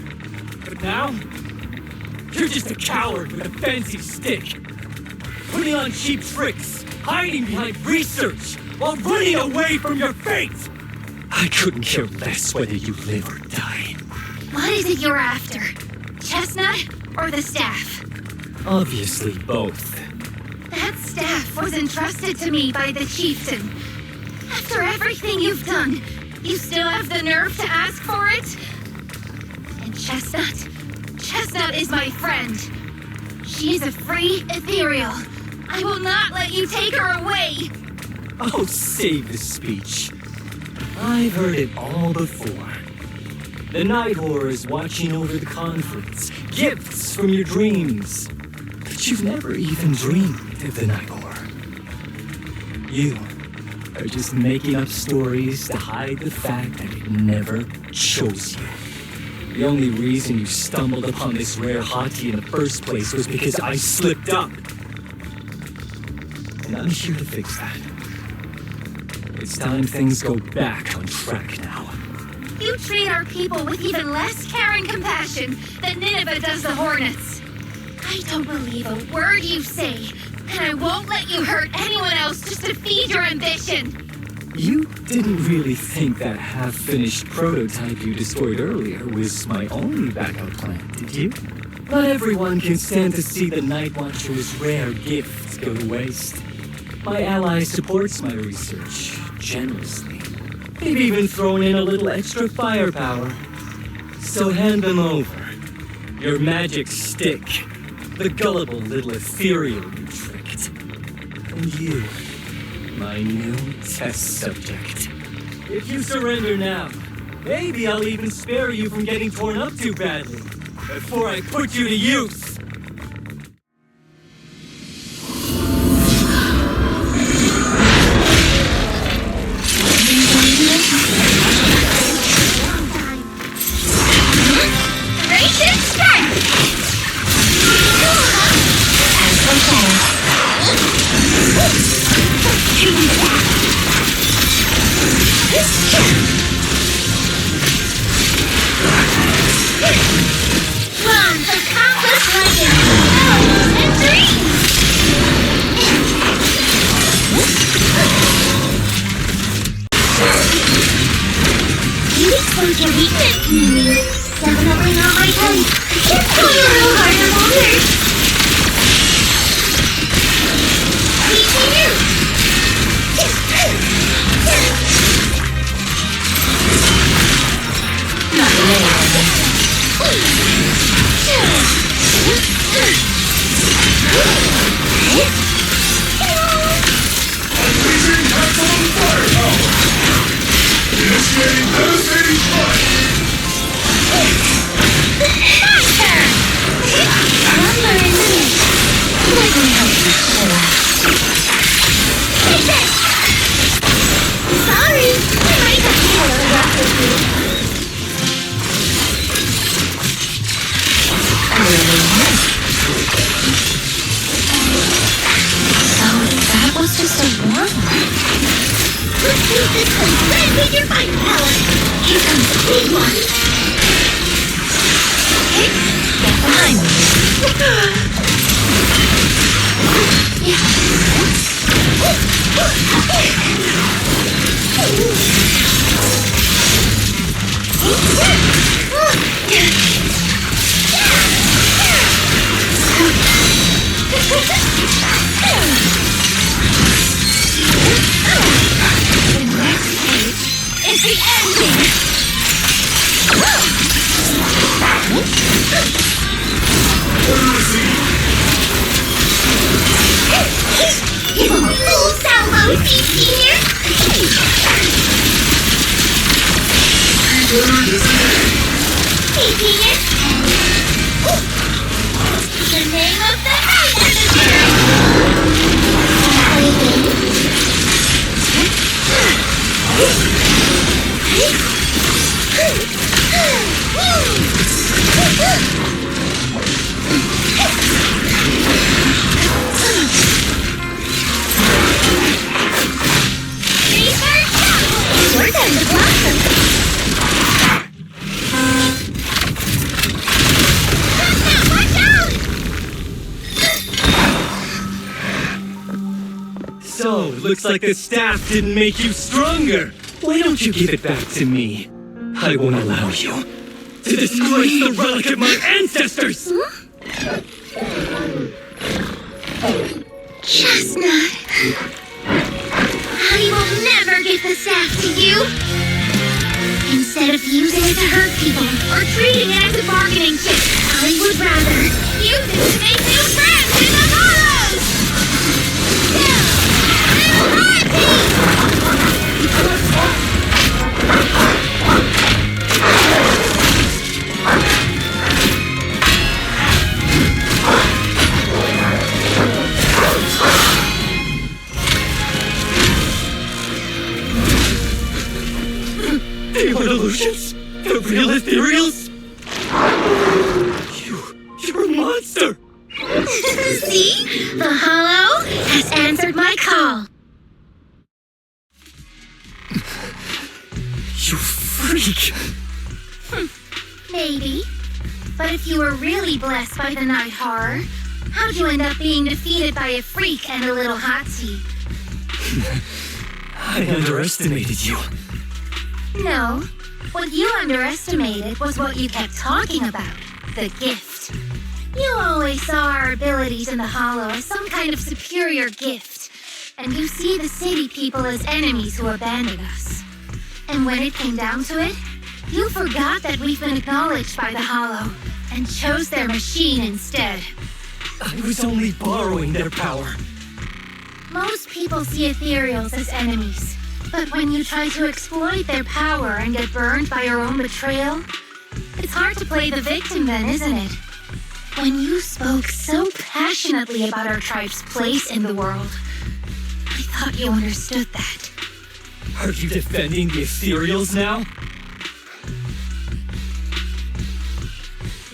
But now, you're just a coward with a fancy stick, putting on cheap tricks, hiding behind research, while running away from your fate! I couldn't care less whether you live or die. What is it you're after? Chestnut or the staff? Obviously both. That staff was entrusted to me by the chieftain. After everything you've done, you still have the nerve to ask for it? And Chestnut is my friend. She's a free ethereal. I will not let you take her away. Oh, save the speech. I've heard it all before. The Night Horror is watching over the conflicts, gifts from your dreams. But But you've never even dreamed of the night horror. You are just making up stories to hide the fact that it never chose you. The only reason you stumbled upon this rare hottie in the first place was because I slipped up. And I'm here to fix that. It's time things go back on track now. You treat our people with even less care and compassion than Nineveh does the Hornets. I don't believe a word you say, and I won't let you hurt anyone else just to feed your ambition. You didn't really think that half-finished prototype you destroyed earlier was my only backup plan, did you? Not everyone can stand to see the Night Watcher's rare gifts go to waste. My ally supports my research generously. They've even thrown in a little extra firepower. So hand them over. Your magic stick. The gullible little ethereal you tricked. And you, my new test subject. If you surrender now, maybe I'll even spare you from getting torn up too badly before I put you to use. Definitely not my type. Just go a little harder, Walter. Unleashing maximum firepower! Initiating devastating strike! Sorry, I might have to hold on back with you. So that was just a warm-up. Let's use this to rampage your firepower. Here comes the big one. Okay, get behind me. The next page is the ending. Give him a full salvo, here. The name of the night Your time to blossom. Watch out! So, looks like the staff didn't make you stronger. Why don't you give it back to me? I won't allow you to disgrace the relic of my ancestors! Chestnut! I will never give the staff to you! Instead of using it to hurt people or treating it as a bargaining chip, I would rather use it to make new friends in the hollows! They aren't illusions. They're real ethereals. You're a monster. See? The Hollow has answered my call. You freak. Maybe. But if you were really blessed by the night horror, how'd you end up being defeated by a freak and a little hot tea? I underestimated you. No. What you underestimated was what you kept talking about. The gift. You always saw our abilities in the Hollow as some kind of superior gift. And you see the city people as enemies who abandoned us. And when it came down to it, you forgot that we've been acknowledged by the Hollow and chose their machine instead. I was only borrowing their power. Most people see ethereals as enemies. But when you try to exploit their power and get burned by your own betrayal, it's hard to play the victim then, isn't it? When you spoke so passionately about our tribe's place in the world, I thought you understood that. Are you defending the ethereals now?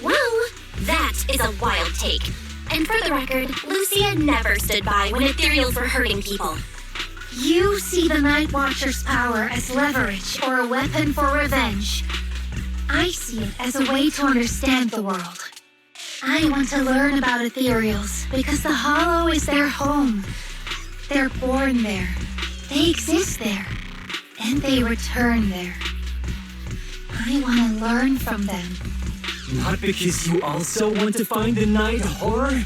Whoa, that is a wild take. And for the record, Lucia never stood by when ethereals were hurting people. You see the Night Watcher's power as leverage or a weapon for revenge. I see it as a way to understand the world. I want to learn about ethereals because the Hollow is their home. They're born there. They exist there. And they return there. I want to learn from them. Not because you also want to find the night horror?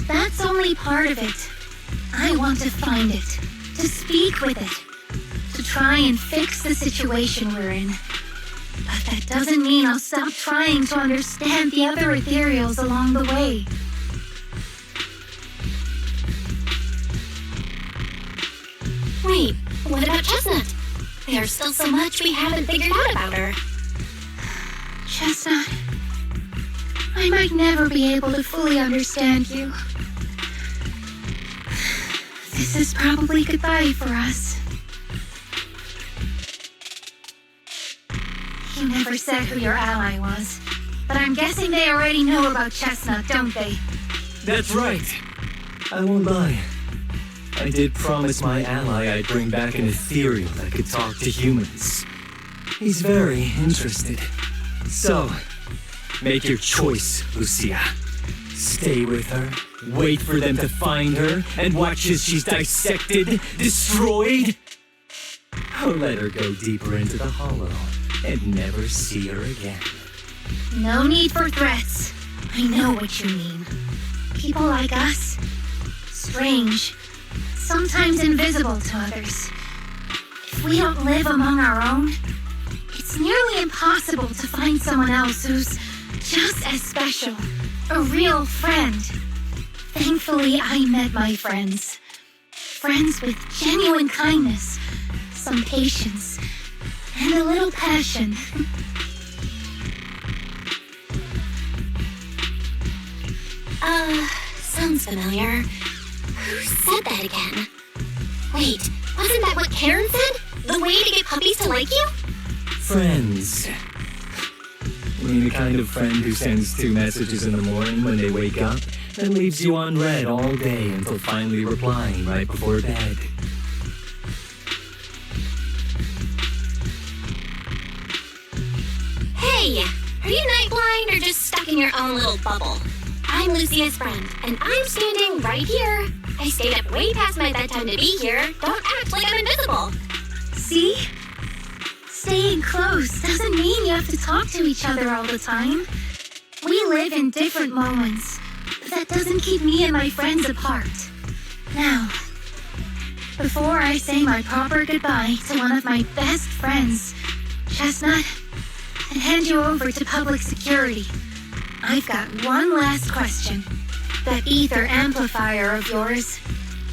That's only part of it. I want to find it. To speak with it. To try and fix the situation we're in. But that doesn't mean I'll stop trying to understand the other ethereals along the way. Wait, what about Chestnut? There's still so much we haven't figured out about her. Chestnut, I might never be able to fully understand you. This is probably goodbye for us. You never said who your ally was, but I'm guessing they already know about Chestnut, don't they? That's right. I won't lie. I did promise my ally I'd bring back an ethereal that could talk to humans. He's very interested. So, make your choice, Lucia. Stay with her, wait for them to find her, and watch as she's dissected, destroyed? Or let her go deeper into the Hollow and never see her again. No need for threats. I know what you mean. People like us, strange, sometimes invisible to others. If we don't live among our own, it's nearly impossible to find someone else who's just as special. A real friend. Thankfully, I met my friends. Friends with genuine kindness, some patience, and a little passion. Sounds familiar. Who said that again? Wait, wasn't that what Karen said? The way to get puppies to like you? Friends. You mean the kind of friend who sends 2 messages in the morning when they wake up, then leaves you on read all day until finally replying right before bed. Hey, are you night blind or just stuck in your own little bubble? I'm Lucia's friend, and I'm standing right here. I stayed up way past my bedtime to be here. Don't act like I'm invisible. See? Staying close doesn't mean you have to talk to each other all the time. We live in different moments, but that doesn't keep me and my friends apart. Now, before I say my proper goodbye to one of my best friends, Chestnut, and hand you over to public security, I've got one last question. That ether amplifier of yours,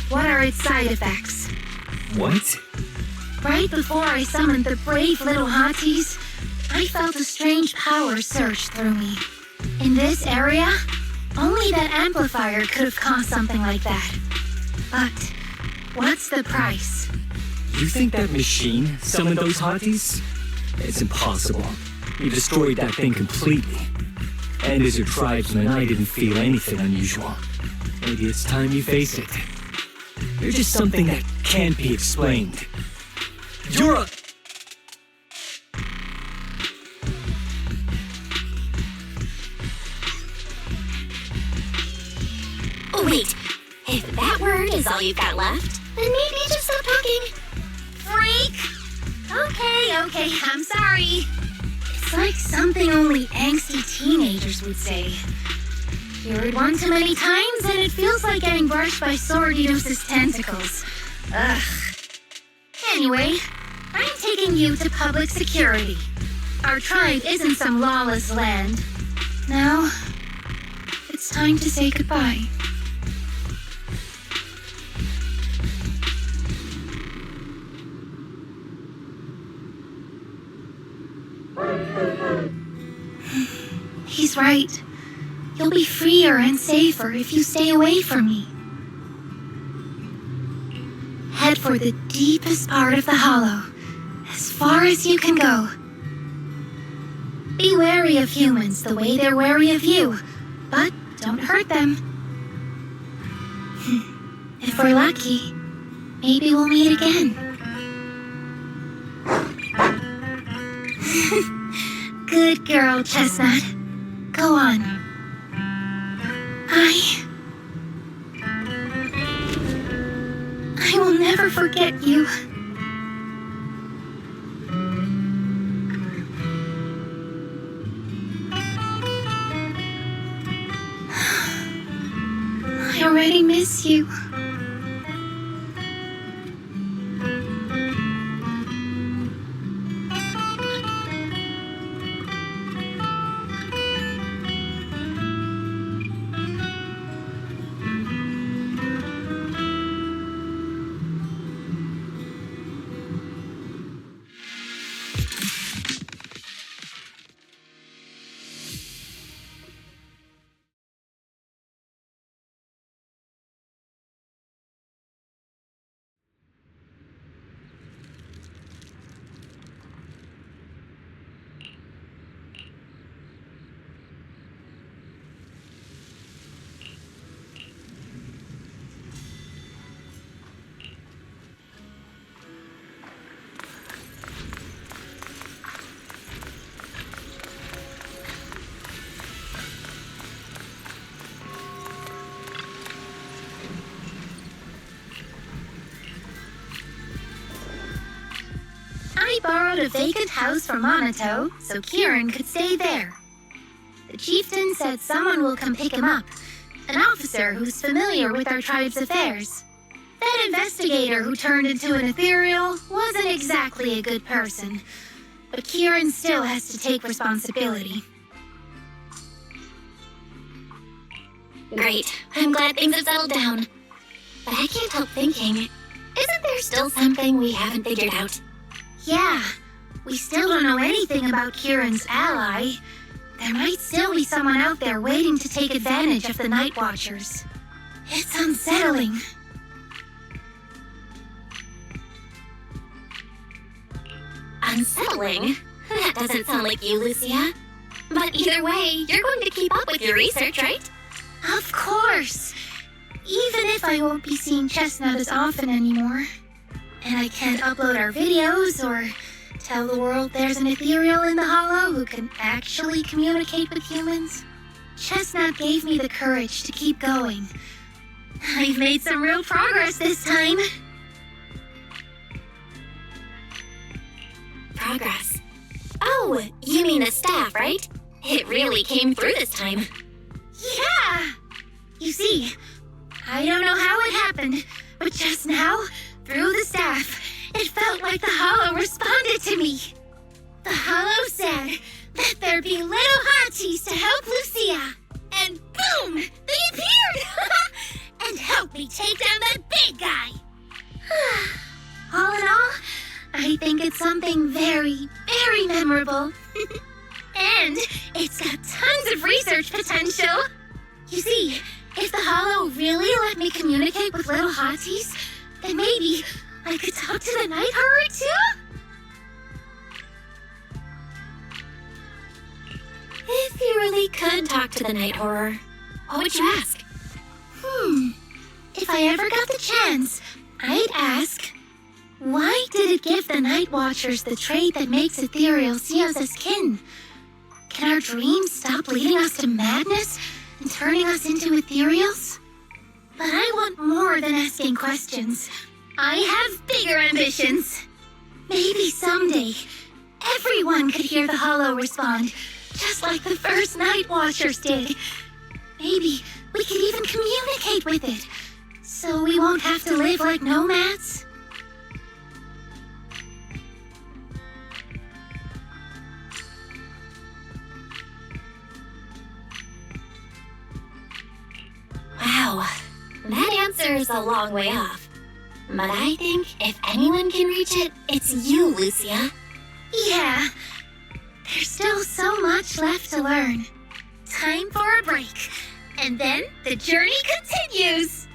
what are its side effects? What? Right before I summoned the brave little hotties, I felt a strange power surge through me. In this area, only that amplifier could have caused something like that. But what's the price? You think that machine summoned those hotties? It's impossible. You destroyed that thing completely. And as your tribesman, I didn't feel anything unusual. Maybe it's time you face it. You're just something that can't be explained. You're a... Oh, wait. If that word is all you've got left, then maybe just stop talking. Freak! Okay, I'm sorry. It's like something only angsty teenagers would say. Cured one too many times, and it feels like getting brushed by Sordidos' tentacles. Ugh. Anyway, I'm taking you to public security. Our tribe isn't some lawless land. Now, it's time to say goodbye. He's right. You'll be freer and safer if you stay away from me. Head for the deepest part of the hollow, as far as you can go. Be wary of humans the way they're wary of you, but don't hurt them. If we're lucky, maybe we'll meet again. Good girl, Chestnut. Go on. I will never forget you. I already miss you. I borrowed a vacant house from Monato so Kieran could stay there. The chieftain said someone will come pick him up, an officer who's familiar with our tribe's affairs. That investigator who turned into an ethereal wasn't exactly a good person, but Kieran still has to take responsibility. Great. I'm glad things have settled down. But I can't help thinking, isn't there still something we haven't figured out? Yeah, we still don't know anything about Kieran's ally. There might still be someone out there waiting to take advantage of the Night Watchers. It's unsettling. Unsettling? That doesn't sound like you, Lucia. But either way, you're going to keep up with your research, right? Of course! Even if I won't be seeing Chestnut as often anymore. And I can't upload our videos or tell the world there's an ethereal in the hollow who can actually communicate with humans. Chestnut gave me the courage to keep going. I've made some real progress this time. Progress. Oh, you mean the staff, right? It really came through this time. Yeah! You see, I don't know how it happened, but just now, through the staff, it felt like the hollow responded to me. The hollow said that there'd be little hotties to help Lucia. And boom! They appeared! And helped me take down that big guy. All in all, I think it's something very, very memorable. And it's got tons of research potential. You see, if the hollow really let me communicate with little hotties, then maybe I could talk to the night horror too? If you really could talk to the night horror, what would you ask? If I ever got the chance, I'd ask, why did it give the Night Watchers the trait that makes ethereal see us as kin? Can our dreams stop leading us to madness and turning us into ethereals? But I want more than asking questions. I have bigger ambitions. Maybe someday, everyone could hear the Hollow respond, just like the first Night Watchers did. Maybe we could even communicate with it, so we won't have to live like nomads. Wow, that answer is a long way off. But I think if anyone can reach it, it's you, Lucia. Yeah, there's still so much left to learn. Time for a break, and then the journey continues.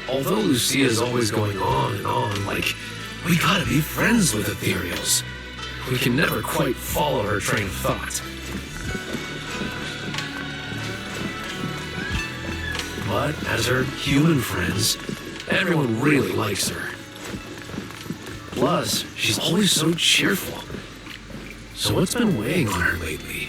Although Lucia's always going on and on, like, we gotta be friends with ethereals. We can never quite follow her train of thought. But as her human friends, everyone really likes her. Plus, she's always so cheerful. So what's been weighing on her lately?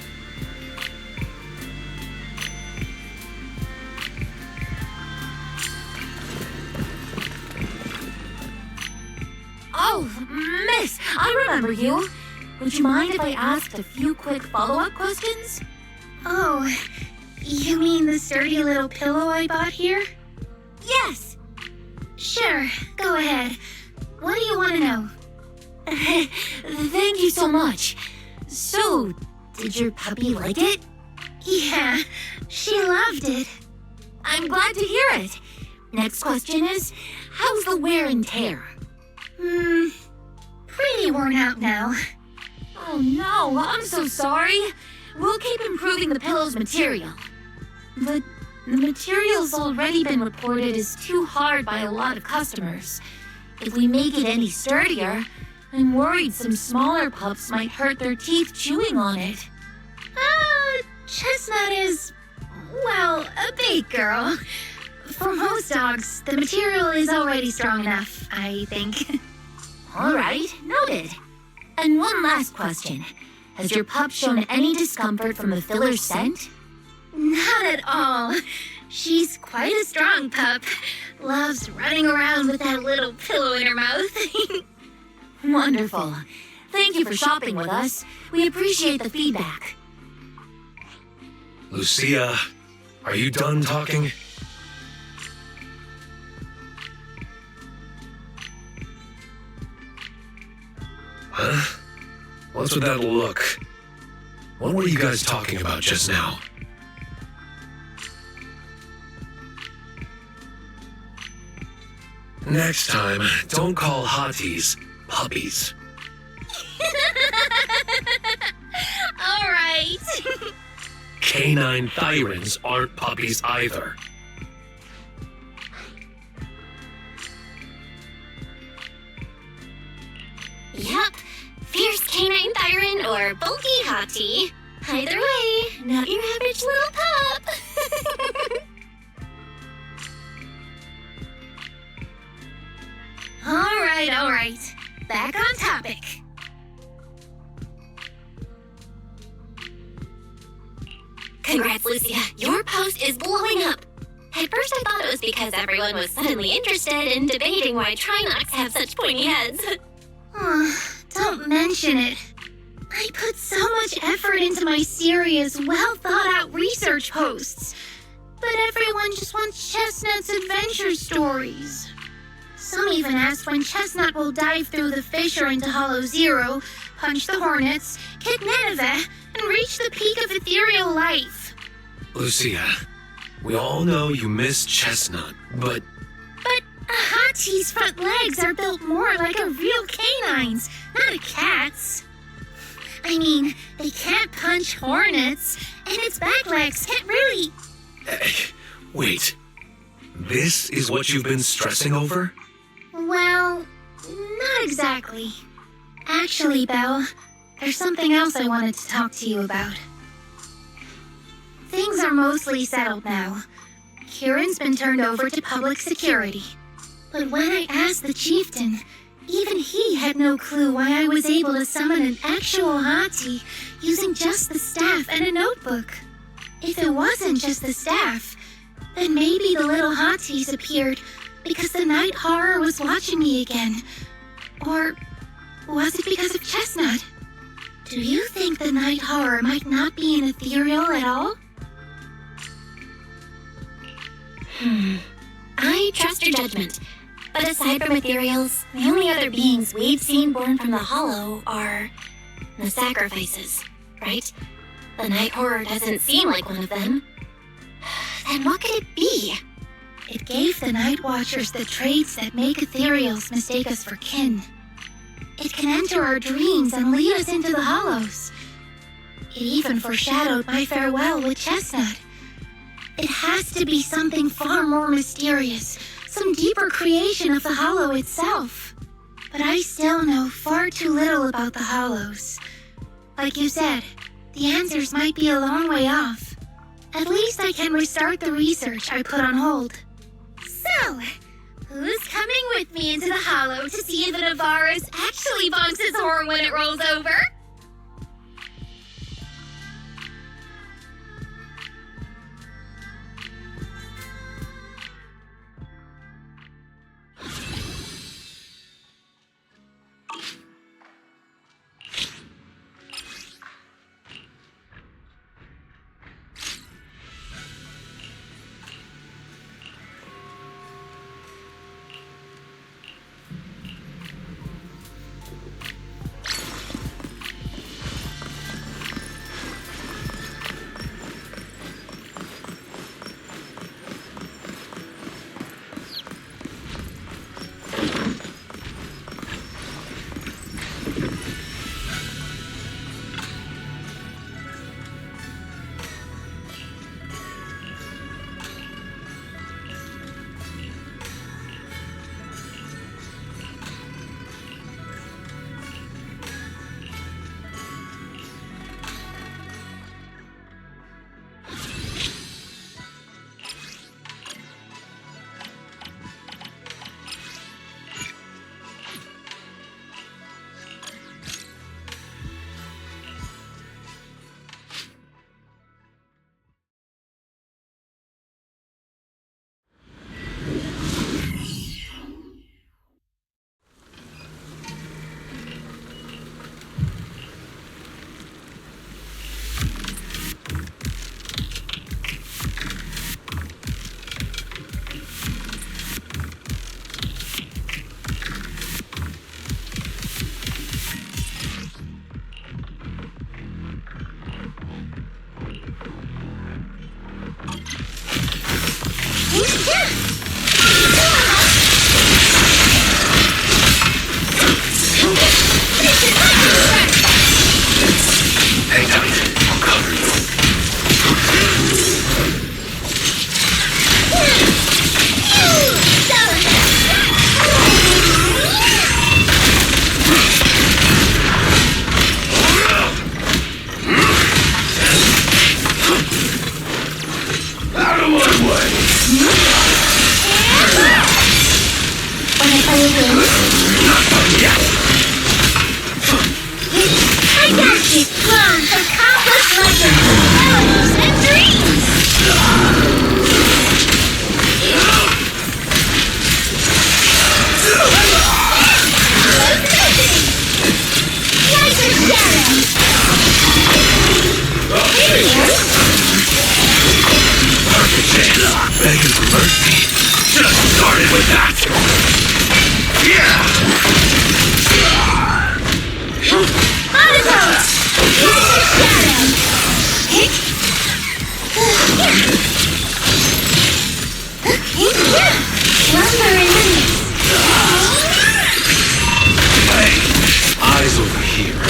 Oh, miss, I remember you. Would you mind if I asked a few quick follow-up questions? Oh, you mean the sturdy little pillow I bought here? Yes. Sure, go ahead. What do you want to know? Thank you so much. So, did your puppy like it? Yeah, she loved it. I'm glad to hear it. Next question is, how's the wear and tear? Pretty worn out now. Oh no, I'm so sorry. We'll keep improving the pillow's material. But the material's already been reported as too hard by a lot of customers. If we make it any sturdier, I'm worried some smaller pups might hurt their teeth chewing on it. Chestnut is, well, a big girl. For most dogs, the material is already strong enough, I think. All right, noted. And one last question. Has your pup shown any discomfort from the filler's scent? Not at all. She's quite a strong pup. Loves running around with that little pillow in her mouth. Wonderful. Thank you for shopping with us. We appreciate the feedback. Lucia, are you done talking? Huh? What's with that look? What were you guys talking about just now? Next time, don't call hotties puppies. All right. Canine thyrans aren't puppies either. Yup, fierce canine thyron or bulky hottie. Either way, not your average little pup. All right. Back on topic. Congrats, Lucia. Your post is blowing up. At first I thought it was because everyone was suddenly interested in debating why Trinocs have such pointy heads. don't mention it. I put so much effort into my serious, well-thought-out research posts. But everyone just wants Chestnut's adventure stories. Some even asked when Chestnut will dive through the fissure into Hollow Zero, punch the Hornets, kick Nineveh, and reach the peak of ethereal life. Lucia, we all know you miss Chestnut, but... But a Hati's front legs are built more like a real canine's, not a cat's. I mean, they can't punch hornets, and its back legs can't really... Wait. This is what you've been stressing over? Well, not exactly. Actually, Belle, there's something else I wanted to talk to you about. Things are mostly settled now. Kieran's been turned over to public security. But when I asked the chieftain, even he had no clue why I was able to summon an actual Hati using just the staff and a notebook. If it wasn't just the staff, then maybe the little Hatis appeared because the night horror was watching me again. Or was it because of Chestnut? Do you think the night horror might not be an ethereal at all? I trust your judgment. But aside from ethereals, the only other beings we've seen born from the Hollow are the sacrifices, right? The night horror doesn't seem like one of them. Then what could it be? It gave the Night Watchers the traits that make ethereals mistake us for kin. It can enter our dreams and lead us into the Hollows. It even foreshadowed my farewell with Chestnut. It has to be something far more mysterious, some deeper creation of the Hollow itself. But I still know far too little about the Hollows. Like you said, the answers might be a long way off. At least I can restart the research I put on hold. So, who's coming with me into the Hollow to see if the Navarus actually bonks his horn when it rolls over? Hang tight. I'll cover you. Out of my way! hurt me. Just started with that. Yeah. Monotone! Here's your shadow! Lumber in the mix. Hey, eyes over here.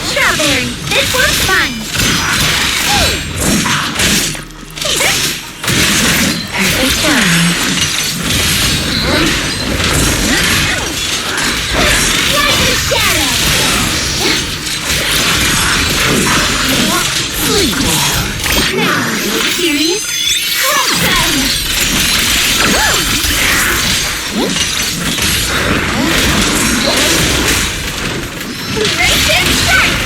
Strawberry, this one's fun. Perfect timing. Like a shadow. Sleep well. Now, curious? Awesome. Race and strike!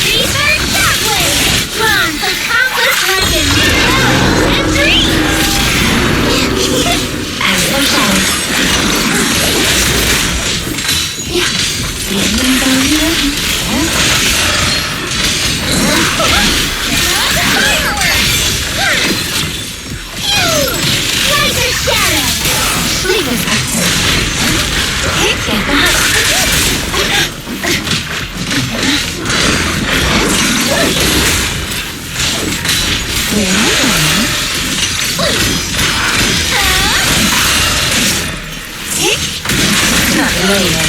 Reaper Shockwave! Run, accomplish like a hero and dreams! As the shadow. Yeah, the ending's already ready. Laser shadow! Leave us after. Get the hook. Not later.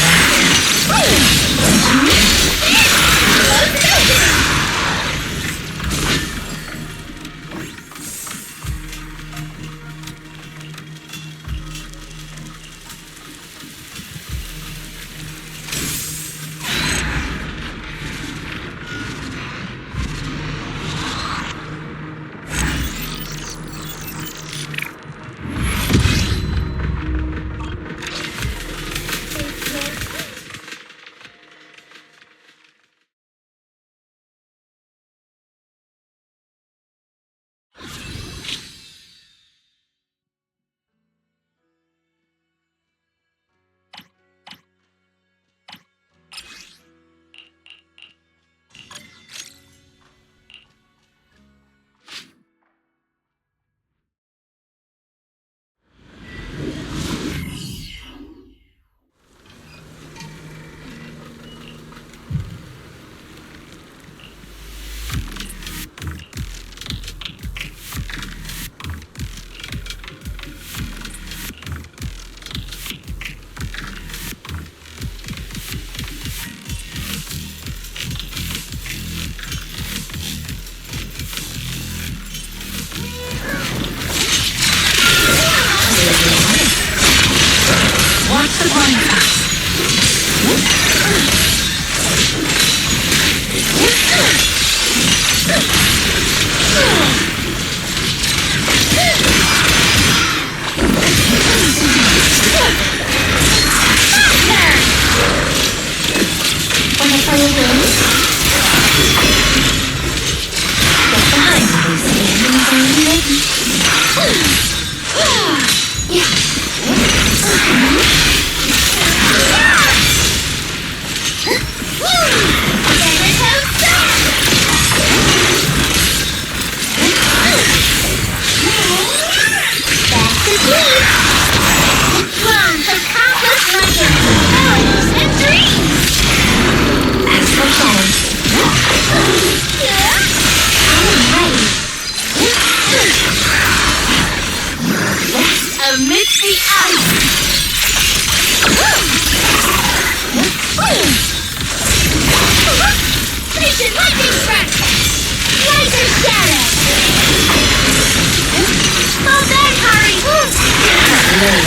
amidst the ice. Station lightning strike! Laser shadow! Fall back, Harry! Close it open!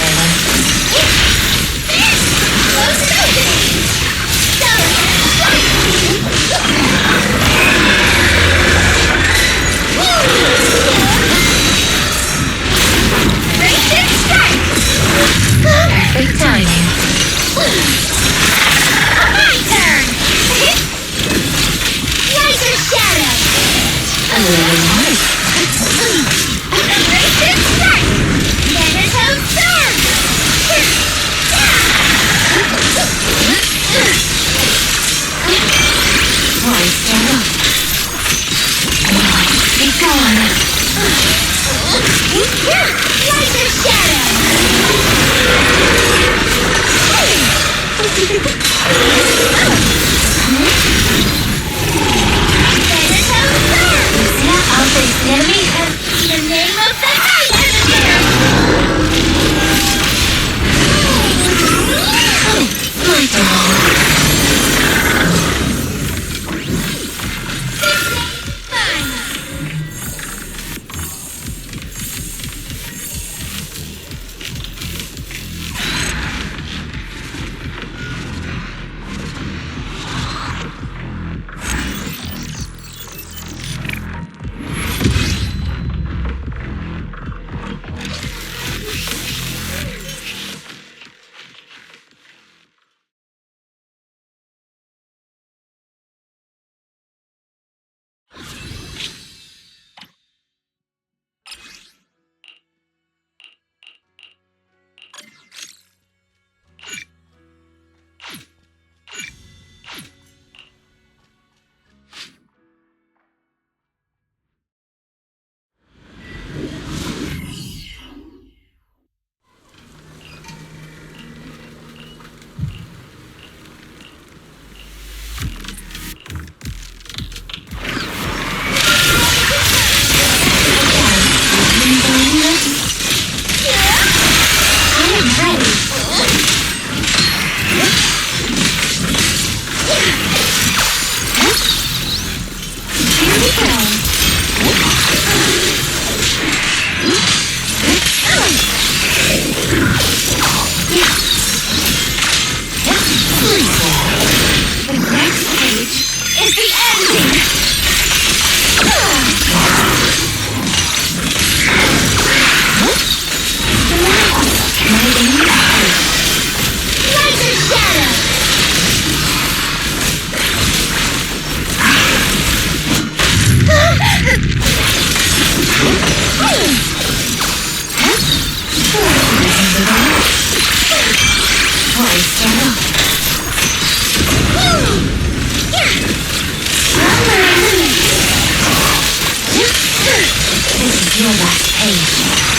Stellar strike! Racing strike! Perfect timing. My turn! Laser shadow! Racing strike! Manatone storm! Keep going. Laser shadow! Manatone storm! I'll face the enemy in the name of the night engineer! My turn. Fine. This is your last page.